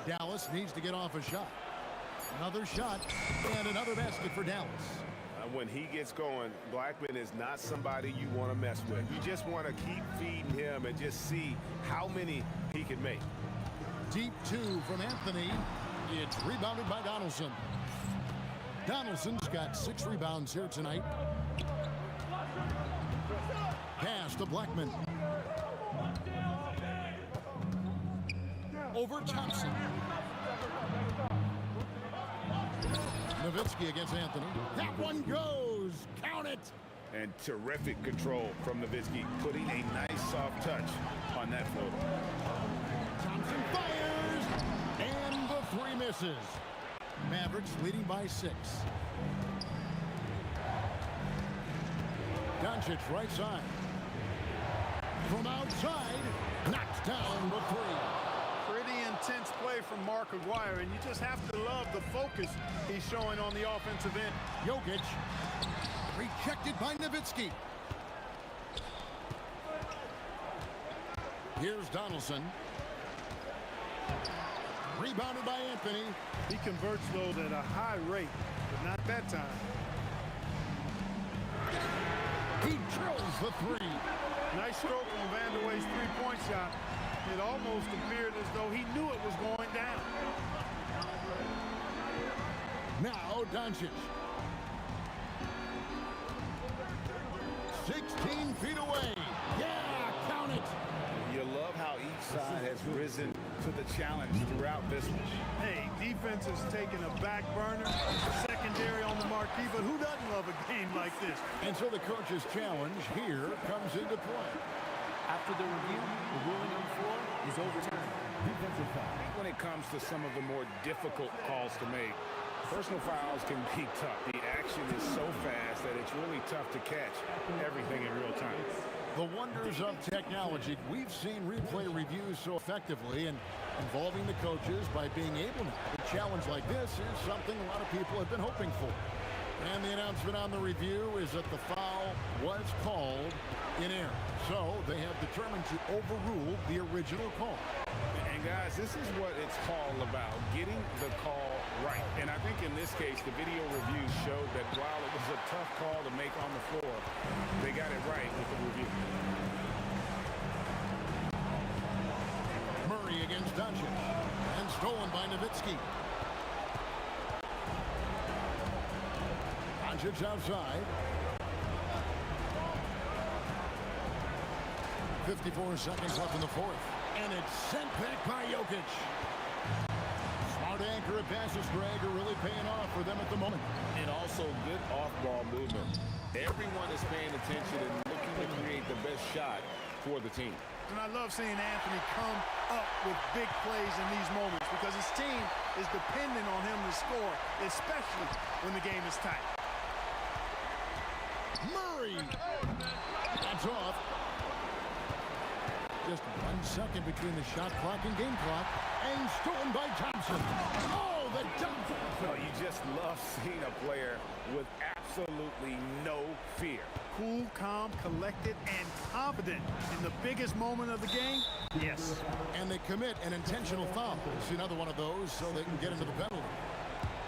Dallas needs to get off a shot. Another shot and another basket for Dallas. When he gets going, Blackman is not somebody you want to mess with. You just want to keep feeding him and just see how many he can make. Deep 2 from Anthony. It's rebounded by Donaldson. Donaldson's got 6 rebounds here tonight. Pass to Blackman. Over Thompson. Nowitzki against Anthony. That one goes. Count it. And terrific control from Nowitzki, putting a nice soft touch on that floater. Thompson fires. And the 3 misses. Mavericks leading by 6. Doncic right side. From outside. Knocks down the 3. Pretty intense play from Mark Aguirre, and you just have to love the focus he's showing on the offensive end. Jokic rejected by Nowitzki. Here's Donaldson. Rebounded by Anthony. He converts those at a high rate, but not that time. He drills the 3. Nice stroke on Vanderway's three-point shot. It almost appeared as though he knew it was going down. Now Doncic. 16 feet away. Yeah, count it. You love how each side has risen to the challenge throughout this one. Hey, defense has taken a back burner, secondary on the marquee, but who doesn't love a game like this? And so the coach's challenge here comes into play. After the review, the ruling on the floor is overturned. Defensive foul. When it comes to some of the more difficult calls to make, personal fouls can be tough. The action is so fast that it's really tough to catch everything in real time. The wonders of technology. We've seen replay reviews so effectively and involving the coaches by being able to. A challenge like this is something a lot of people have been hoping for. And the announcement on the review is that the foul was called in error. So they have determined to overrule the original call. And guys, this is what it's all about, getting the call right. And I think in this case, the video review showed that while it was a tough call to make on the floor, they got it right with the review. Murray against Doncic. And stolen by Nowitzki. Doncic outside. 54 seconds left in the fourth. And it's sent back by Jokic. Smart anchor and passes drag are really paying off for them at the moment. And also good off-ball movement. Everyone is paying attention and looking to create the best shot for the team. And I love seeing Anthony come up with big plays in these moments because his team is dependent on him to score, especially when the game is tight. Murray! That's off. Just 1 second between the shot clock and game clock. And stolen by Thompson. Oh, the dunk! Oh, you just love seeing a player with absolutely no fear. Cool, calm, collected, and confident in the biggest moment of the game. Yes. And they commit an intentional foul. See another one of those so they can get into the penalty.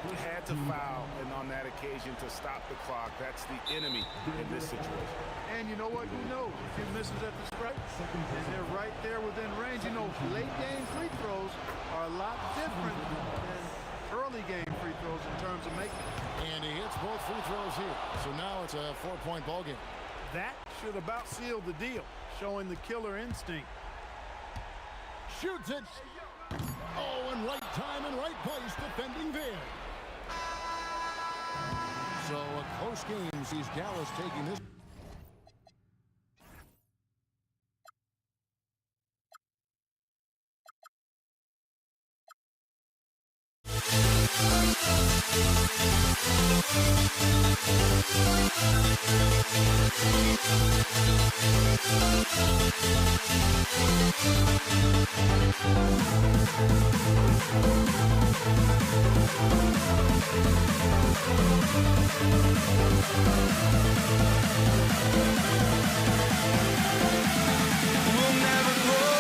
He had to foul, and on that occasion to stop the clock. That's the enemy in this situation. And you know what? Who knows? If he misses at the stripe, and they're right there within range. You know, late game free throws are a lot different than early game free throws in terms of making. And he hits both free throws here. So now it's a 4-point ball game. That should about seal the deal, showing the killer instinct. Shoots it. Oh, and right time and right place defending there. So a close game sees Dallas taking this. We'll never grow.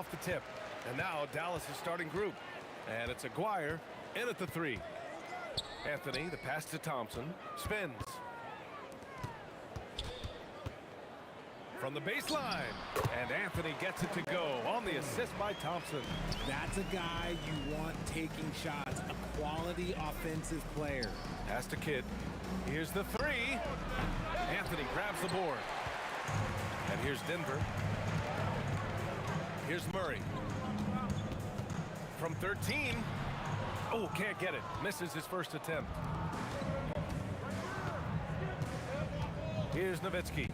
off the tip. And now Dallas is starting group. And it's Aguirre in at the 3. Anthony, the pass to Thompson, spins. From the baseline, and Anthony gets it to go on the assist by Thompson. That's a guy you want taking shots, a quality offensive player. Pass to Kidd. Here's the 3. Anthony grabs the board. And here's Denver. Here's Murray. From 13. Oh, can't get it. Misses his first attempt. Here's Nowitzki.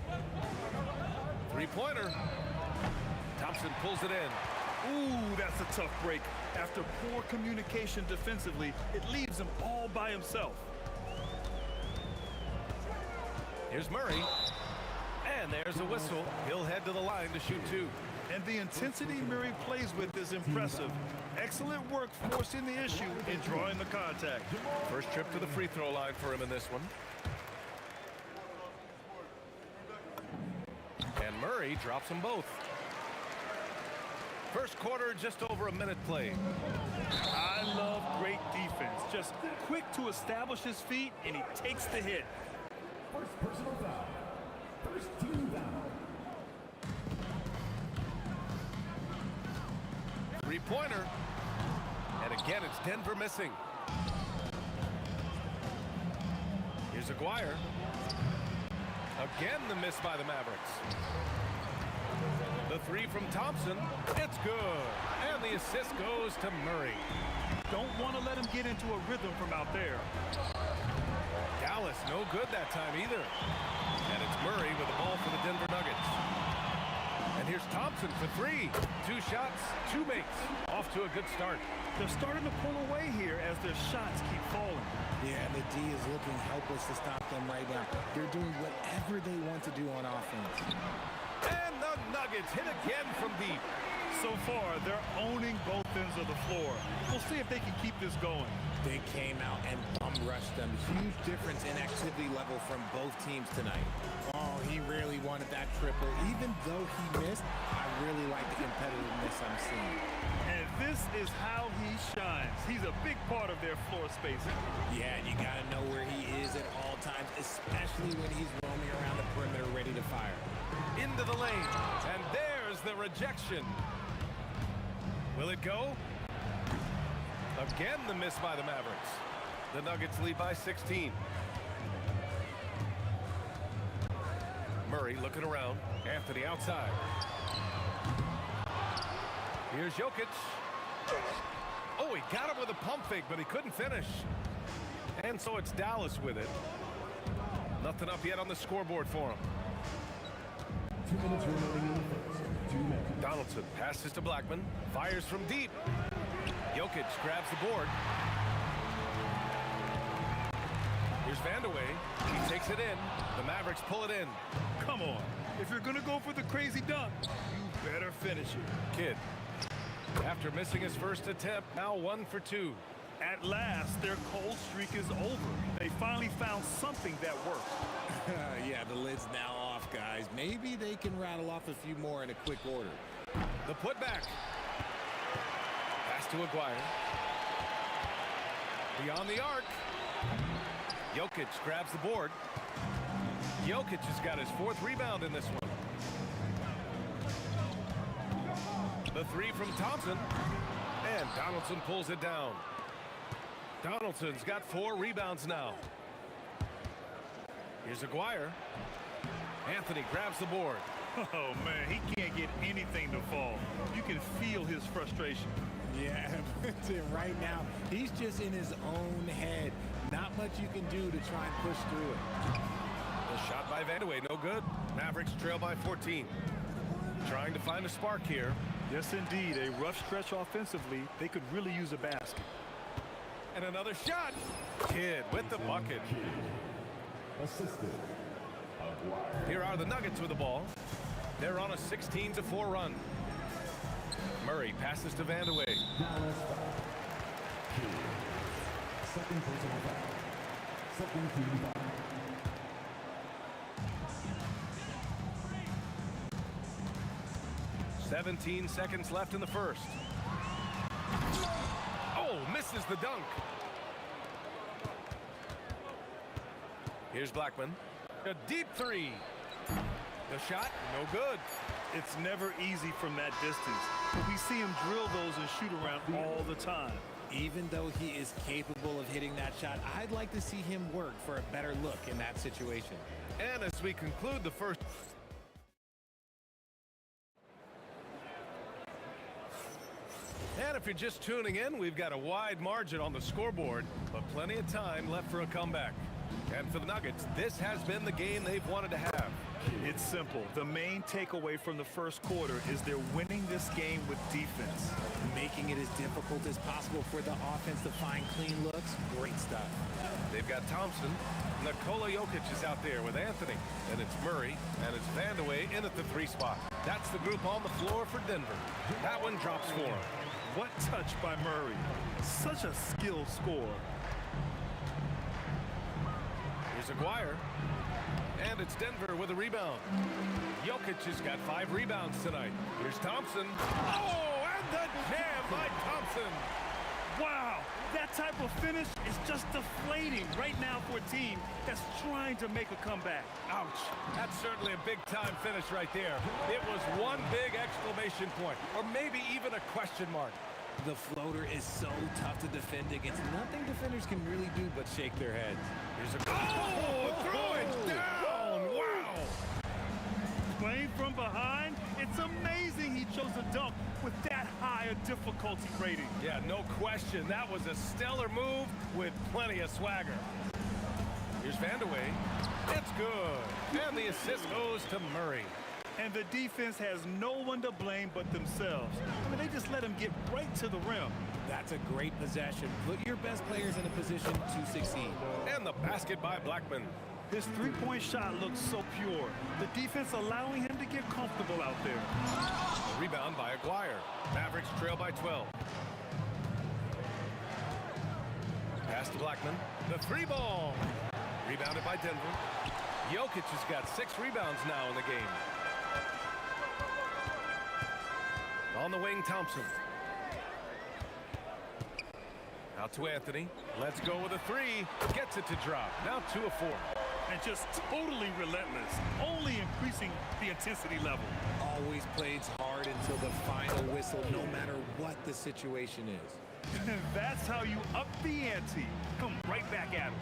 Three-pointer. Thompson pulls it in. Ooh, that's a tough break. After poor communication defensively, it leaves him all by himself. Here's Murray. And there's a whistle. He'll head to the line to shoot 2. And the intensity Murray plays with is impressive. Excellent work forcing the issue and drawing the contact. First trip to the free throw line for him in this one. And Murray drops them both. First quarter, just over a minute played. I love great defense. Just quick to establish his feet, and he takes the hit. First personal foul. First team foul. Three-pointer. And again, it's Denver missing. Here's Aguirre. Again, the miss by the Mavericks. The 3 from Thompson. It's good. And the assist goes to Murray. Don't want to let him get into a rhythm from out there. Dallas, no good that time either. And it's Murray with the ball for the Denver Nuggets. And here's Thompson for 3. 2 shots, 2 makes. Off to a good start. They're starting to pull away here as their shots keep falling. Yeah, the D is looking helpless to stop them right now. They're doing whatever they want to do on offense. And the Nuggets hit again from deep. So far, they're owning both ends of the floor. We'll see if they can keep this going. They came out and bum-rushed them. Huge difference in activity level from both teams tonight. Oh, he really wanted that triple. Even though he missed, I really like the competitiveness I'm seeing. And this is how he shines. He's a big part of their floor spacing. Yeah, and you got to know where he is at all times, especially when he's roaming around the perimeter ready to fire. Into the lane. And there's the rejection. Will it go? Again, the miss by the Mavericks. The Nuggets lead by 16. Murray looking around. Anthony outside. Here's Jokic. Oh, he got him with a pump fake, but he couldn't finish. And so it's Dallas with it. Nothing up yet on the scoreboard for him. 2 minutes remaining in the first. 2 minutes. Donaldson passes to Blackman. Fires from deep. Jokic grabs the board. Here's Vandeweghe. He takes it in. The Mavericks pull it in. Come on. If you're going to go for the crazy dunk, you better finish it. Kidd. After missing his first attempt, now 1 for 2. At last, their cold streak is over. They finally found something that works. Yeah, the lid's now off, guys. Maybe they can rattle off a few more in a quick order. The putback. Pass to Aguirre. Beyond the arc. Jokic grabs the board. Jokic has got his 4th rebound in this one. The 3 from Thompson. And Donaldson pulls it down. Donaldson's got 4 rebounds now. Here's Aguirre. Anthony grabs the board. Oh, man, he can't get anything to fall. You can feel his frustration. Yeah, right now, he's just in his own head. Not much you can do to try and push through it. The shot by Vandeweghe, no good. Mavericks trail by 14. Trying to find a spark here. Yes, indeed. A rough stretch offensively. They could really use a basket. And another shot. Kidd with the bucket. Assisted. Aguirre. Here are the Nuggets with the ball. They're on a 16-4 run. Murray passes to Vandeweghe. Dallas foul. Second personal foul. Second team foul. 17 seconds left in the first. Oh, misses the dunk. Here's Blackman. A deep three. The shot, no good. It's never easy from that distance. We see him drill those and shoot around all the time. Even though he is capable of hitting that shot, I'd like to see him work for a better look in that situation. And as we conclude the first... And if you're just tuning in, we've got a wide margin on the scoreboard, but plenty of time left for a comeback. And for the Nuggets, this has been the game they've wanted to have. It's simple. The main takeaway from the first quarter is they're winning this game with defense. Making it as difficult as possible for the offense to find clean looks. Great stuff. They've got Thompson. Nikola Jokic is out there with Anthony. And it's Murray. And it's Vandeweghe in at the 3 spot. That's the group on the floor for Denver. That one drops for him. What touch by Murray. Such a skilled scorer. Here's Aguirre. And it's Denver with a rebound. Jokic has got 5 rebounds tonight. Here's Thompson. Oh, and the jam by Thompson. Wow, that type of finish is just deflating right now for a team that's trying to make a comeback. Ouch. That's certainly a big-time finish right there. It was one big exclamation point, or maybe even a question mark. The floater is so tough to defend against. Nothing defenders can really do but shake their heads. Here's a... Oh, throw it down! Wow! Playing from behind, it's amazing he chose a dunk with that high a difficulty rating. Yeah, no question. That was a stellar move with plenty of swagger. Here's Vandeweghe. It's good. And the assist goes to Murray. And the defense has no one to blame but themselves. I mean, they just let him get right to the rim. That's a great possession. Put your best players in a position to succeed. And the basket by Blackman. His three-point shot looks so pure. The defense allowing him to get comfortable out there. A rebound by Aguirre. Mavericks trail by 12. Pass to Blackman. The 3-ball. Rebounded by Denver. Jokic has got 6 rebounds now in the game. On the wing, Thompson. Out to Anthony. Let's go with a 3. Gets it to drop. Now 2 of 4. And just totally relentless. Only increasing the intensity level. Always plays hard until the final whistle, no matter what the situation is. And that's how you up the ante. Come right back at him.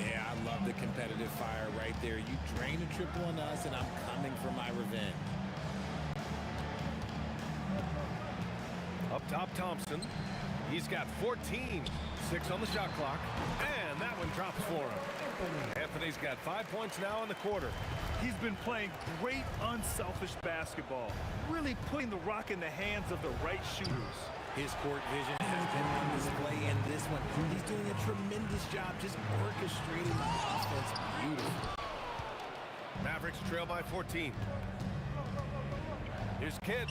Yeah, I love the competitive fire right there. You drain a triple on us, and I'm coming for my revenge. Up top, Thompson. He's got 14. 6 on the shot clock. And that one drops for him. Anthony's got 5 points now in the quarter. He's been playing great, unselfish basketball. Really putting the rock in the hands of the right shooters. His court vision has been on display in this one. He's doing a tremendous job just orchestrating the offense beautifully. Mavericks trail by 14. Here's Kidd.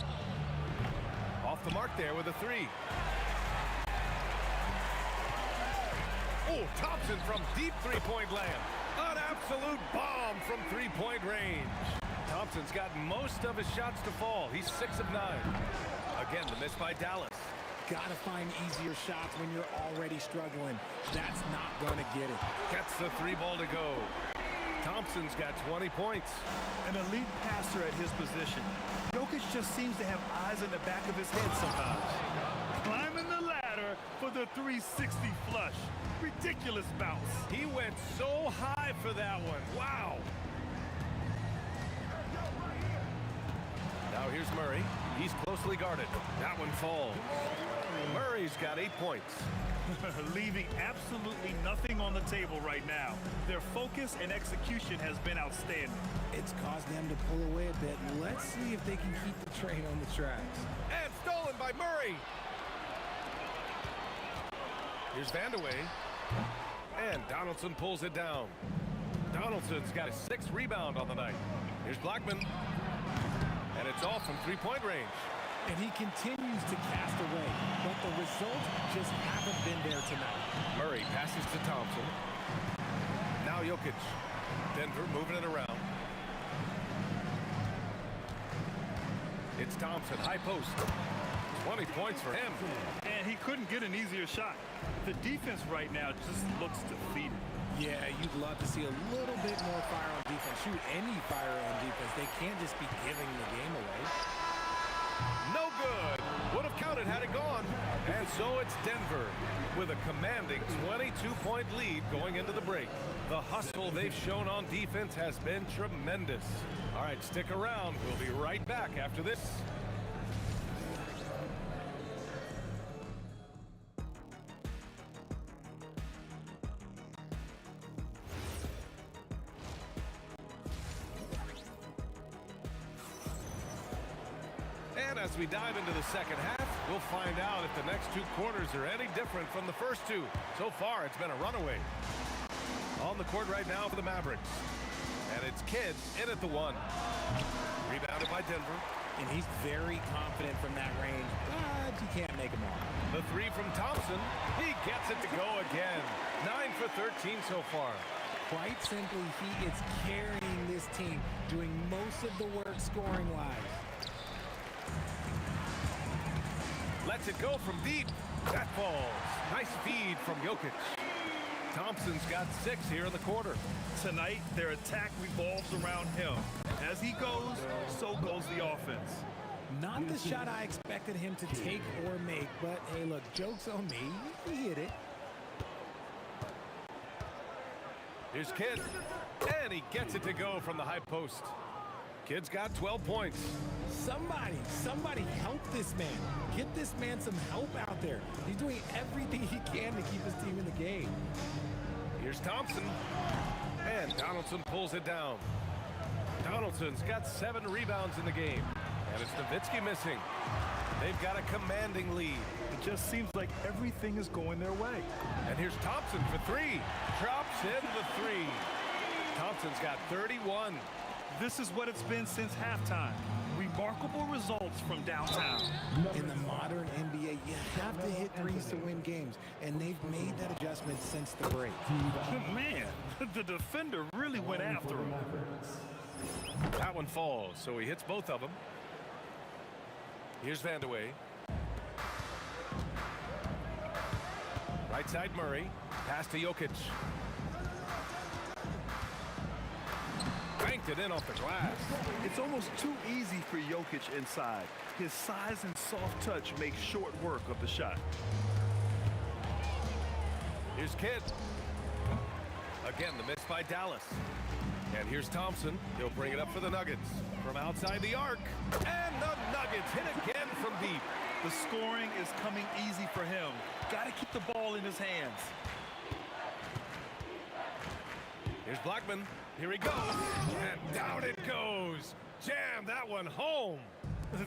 Off the mark there with a 3. Oh, Thompson from deep 3-point land. An absolute bomb from 3-point range. Thompson's got most of his shots to fall. He's 6 of 9. Again, the miss by Dallas. Gotta find easier shots when you're already struggling. That's not gonna get it. Gets the 3-ball to go. Thompson's got 20 points. An elite passer at his position. Jokic just seems to have eyes in the back of his head sometimes. Climbing the ladder for the 360 flush. Ridiculous bounce. He went so high for that one. Wow. Now here's Murray. He's closely guarded. That one falls. Murray's got 8 points. Leaving absolutely nothing on the table right now. Their focus and execution has been outstanding. It's caused them to pull away a bit. Let's see if they can keep the train on the tracks. And stolen by Murray. Here's Vandeweghe. And Donaldson pulls it down. Donaldson's got a 6th rebound on the night. Here's Blackman. And it's off from 3-point range. And he continues to cast away, but the results just haven't been there tonight. Murray passes to Thompson. Now Jokic. Denver moving it around. It's Thompson, high post. 20 points for him. And he couldn't get an easier shot. The defense right now just looks defeated. Yeah, you'd love to see a little bit more fire on defense. Shoot, any fire on defense. They can't just be giving the game away. No good. Would have counted had it gone. And so it's Denver with a commanding 22-point lead going into the break. The hustle they've shown on defense has been tremendous. All right, stick around. We'll be right back after this. And as we dive into the second half, we'll find out if the next two quarters are any different from the first two. So far, it's been a runaway. On the court right now for the Mavericks. And it's Kidd in at the one. Rebounded by Denver. And he's very confident from that range, but you can't make him all. The three from Thompson. He gets it to go again. 9 for 13 so far. Quite simply, he is carrying this team, doing most of the work scoring-wise. Lets it go from deep. That falls. Nice feed from Jokic. Thompson's got 6 here in the quarter. Tonight, their attack revolves around him. As he goes, so goes the offense. Not the shot I expected him to take or make, but hey, look, joke's on me. He hit it. Here's Kidd. And he gets it to go from the high post. Kidd's got 12 points. Somebody help this man. Get this man some help out there. He's doing everything he can to keep his team in the game. Here's Thompson. And Donaldson pulls it down. Donaldson's got 7 rebounds in the game. And it's Nowitzki missing. They've got a commanding lead. It just seems like everything is going their way. And here's Thompson for 3. Drops in the 3. Thompson's got 31. This is what it's been since halftime. Remarkable results from downtown. In the modern NBA, you have to hit threes to win games, and they've made that adjustment since the break. Man, the defender really went after him. That one falls, so he hits both of them. Here's Vandeweghe. Right side Murray. Pass to Jokic. Banked it in off the glass. It's almost too easy for Jokic inside. His size and soft touch make short work of the shot. Here's Kidd. Again, the miss by Dallas. And here's Thompson. He'll bring it up for the Nuggets. From outside the arc. And the Nuggets hit again from deep. The scoring is coming easy for him. Got to keep the ball in his hands. Here's Blackman. Here he goes. And down it goes. Jam that one home.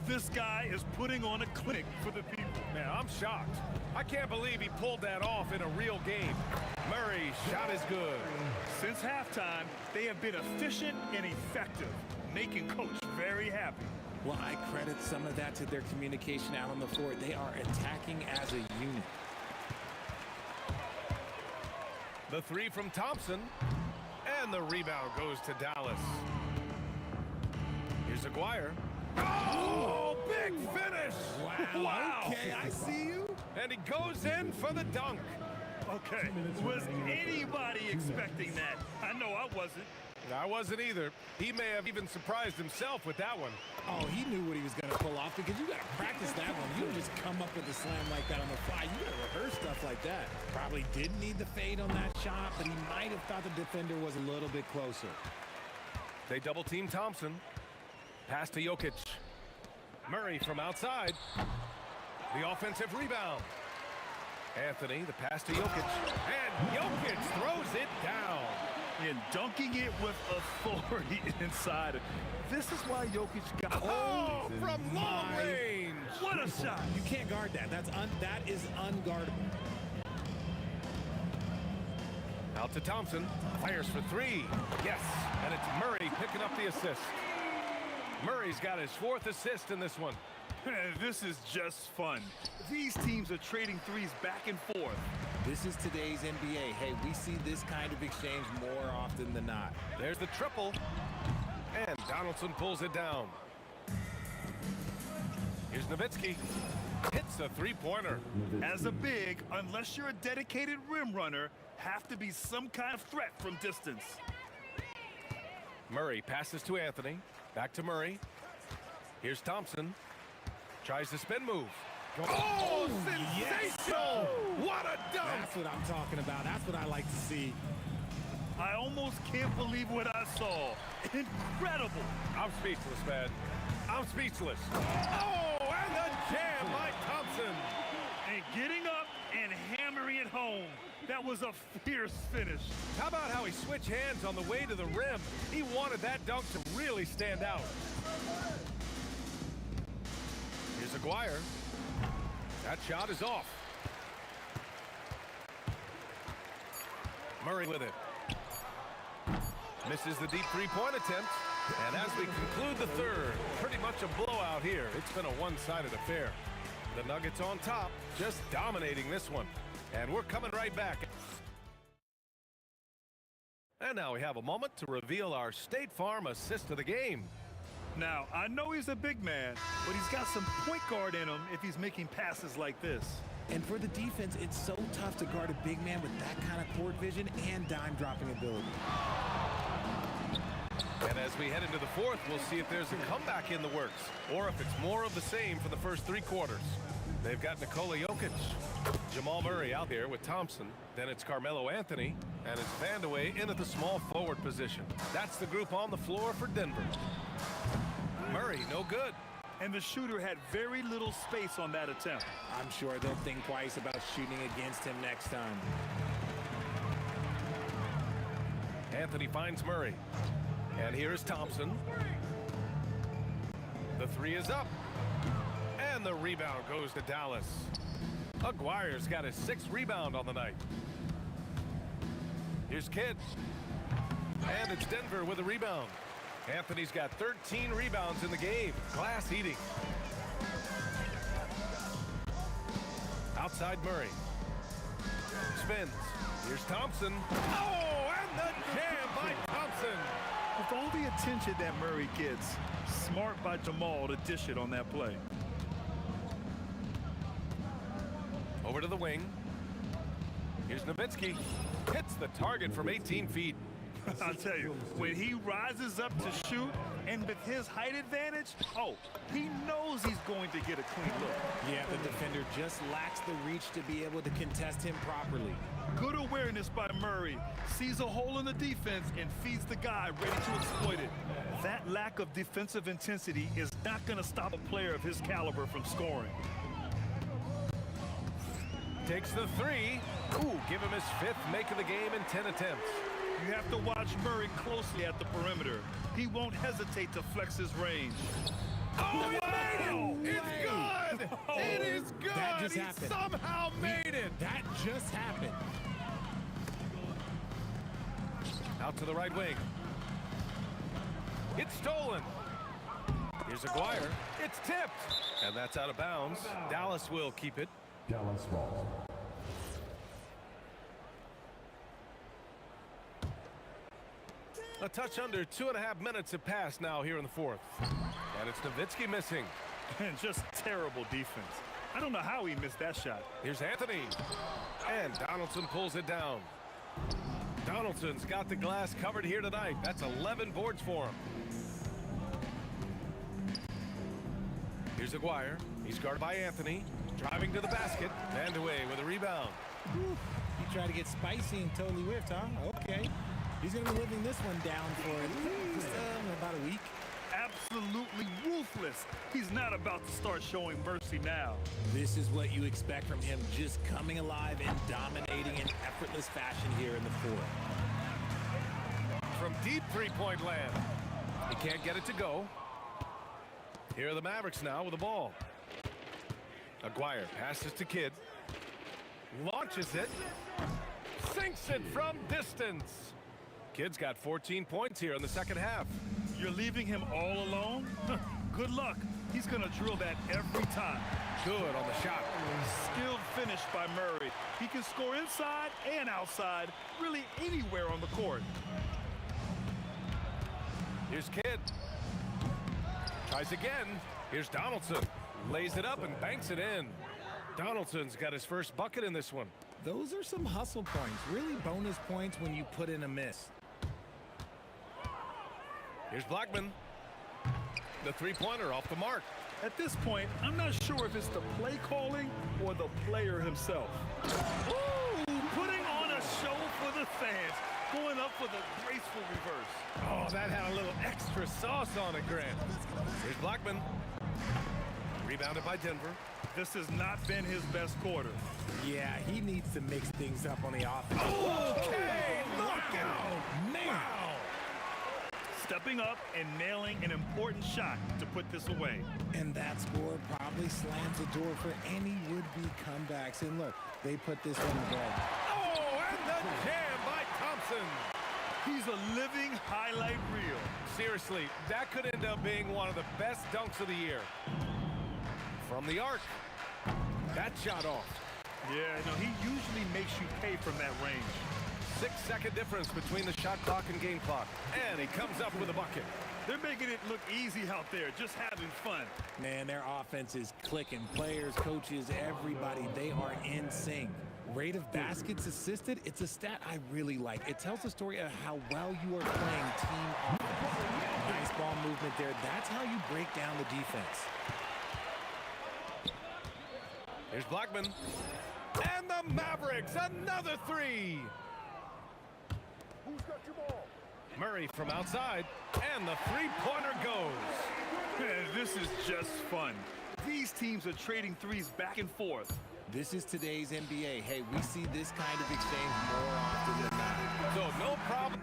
This guy is putting on a clinic for the people. Man, I'm shocked. I can't believe he pulled that off in a real game. Murray's shot is good. Since halftime, they have been efficient and effective, making Coach very happy. Well, I credit some of that to their communication out on the floor. They are attacking as a unit. The 3 from Thompson. And the rebound goes to Dallas. Here's Aguirre. Oh, big finish! Wow. Okay, I see you. And he goes in for the dunk. Okay, was anybody expecting that? I know I wasn't. I wasn't either. He may have even surprised himself with that one. Oh, he knew what he was going to pull off because you got to practice that one. You don't just come up with a slam like that on the fly. You got to rehearse stuff like that. Probably didn't need the fade on that shot, but he might have thought the defender was a little bit closer. They double team Thompson. Pass to Jokic. Murray from outside. The offensive rebound. Anthony, the pass to Jokic. And Jokic throws it down. And dunking it with authority inside. This is why Jokic got from long range. What a shot. You can't guard that. That is unguardable. Out to Thompson. Fires for 3. Yes. And it's Murray picking up the assist. Murray's got his 4th assist in this one. This is just fun. These teams are trading threes back and forth. This is today's NBA. Hey, we see this kind of exchange more often than not. There's the triple. And Donaldson pulls it down. Here's Nowitzki. Hits a three-pointer. As a big, unless you're a dedicated rim runner, have to be some kind of threat from distance. Murray passes to Anthony. Back to Murray. Here's Thompson. Tries the spin move. Oh, sensational! What a dunk! That's what I'm talking about. That's what I like to see. I almost can't believe what I saw. Incredible! I'm speechless, man. I'm speechless. Oh, and the jam by Thompson. And getting up and hammering it home. That was a fierce finish. How about how he switched hands on the way to the rim? He wanted that dunk to really stand out. Here's Aguirre. That shot is off. Murray with it. Misses the deep three-point attempt. And as we conclude the third, pretty much a blowout here. It's been a one-sided affair. The Nuggets on top, just dominating this one. And we're coming right back. And now we have a moment to reveal our State Farm assist of the game. Now, I know he's a big man, but he's got some point guard in him if he's making passes like this. And for the defense, it's so tough to guard a big man with that kind of court vision and dime-dropping ability. And as we head into the fourth, we'll see if there's a comeback in the works or if it's more of the same for the first three quarters. They've got Nikola Jokic, Jamal Murray out there with Thompson. Then it's Carmelo Anthony, and it's Vandeweghe in at the small forward position. That's the group on the floor for Denver. Murray, no good. And the shooter had very little space on that attempt. I'm sure they'll think twice about shooting against him next time. Anthony finds Murray. And here is Thompson. The three is up. And the rebound goes to Dallas. Aguirre's got his sixth rebound on the night. Here's Kidd. And it's Denver with a rebound. Anthony's got 13 rebounds in the game. Glass eating. Outside Murray. Spins. Here's Thompson. Oh, and the jam by Thompson. With all the attention that Murray gets, smart by Jamal to dish it on that play. Over to the wing. Here's Nowitzki. Hits the target from 18 feet. I'll tell you, when he rises up to shoot, and with his height advantage, he knows he's going to get a clean look. Yeah, the defender just lacks the reach to be able to contest him properly. Good awareness by Murray. Sees a hole in the defense and feeds the guy ready to exploit it. That lack of defensive intensity is not going to stop a player of his caliber from scoring. Takes the three. Ooh, give him his fifth make of the game in 10 attempts. You have to watch Murray closely at the perimeter. He won't hesitate to flex his range. Oh, he made it! It's good! It is good! That just he happened. somehow made it! That just happened. Out to the right wing. It's stolen. Here's Aguirre. It's tipped. And that's out of bounds. Dallas will keep it. Dallas ball. A touch under 2.5 minutes have passed now here in the fourth. And it's Nowitzki missing. And just terrible defense. I don't know how he missed that shot. Here's Anthony. And Donaldson pulls it down. Donaldson's got the glass covered here tonight. That's 11 boards for him. Here's Aguirre. He's guarded by Anthony. Driving to the basket. Vandeweghe with a rebound. Whew. He tried to get spicy and totally whiffed, huh? Okay. He's going to be living this one down for at least about a week. Absolutely ruthless. He's not about to start showing mercy now. This is what you expect from him, just coming alive and dominating in effortless fashion here in the fourth. From deep three-point land. He can't get it to go. Here are the Mavericks now with the ball. Aguirre passes to Kidd. Launches it. Sinks it from distance. Kidd's got 14 points here in the second half. You're leaving him all alone? Good luck. He's going to drill that every time. Good on the shot. Skilled finish by Murray. He can score inside and outside, really anywhere on the court. Here's Kidd. Tries again. Here's Donaldson. Lays it up and banks it in. Donaldson's got his first bucket in this one. Those are some hustle points, really bonus points when you put in a miss. Here's Blackman. The three-pointer off the mark. At this point, I'm not sure if it's the play calling or the player himself. Ooh, putting on a show for the fans. Going up for the graceful reverse. Oh, that had a little extra sauce on it, Grant. Here's Blackman. Rebounded by Denver. This has not been his best quarter. Yeah, he needs to mix things up on the offense. Okay, look out! Man! Wow! Stepping up and nailing an important shot to put this away. And that score probably slams the door for any would-be comebacks. And look, they put this one away. Oh, and the jam by Thompson. He's a living highlight reel. Seriously, that could end up being one of the best dunks of the year. From the arc. That shot off. Yeah, no, he usually makes you pay from that range. 6-second difference between the shot clock and game clock. And he comes up with a bucket. They're making it look easy out there, just having fun. Man, their offense is clicking. Players, coaches, everybody, they are in sync. Rate of baskets assisted, it's a stat I really like. It tells the story of how well you are playing team offense. Nice ball movement there. That's how you break down the defense. Here's Blackman. And the Mavericks, another three. Who's got your ball? Murray from outside, and the three-pointer goes. Man, this is just fun. These teams are trading threes back and forth. This is today's NBA. Hey, we see this kind of exchange more often than not. So no problem.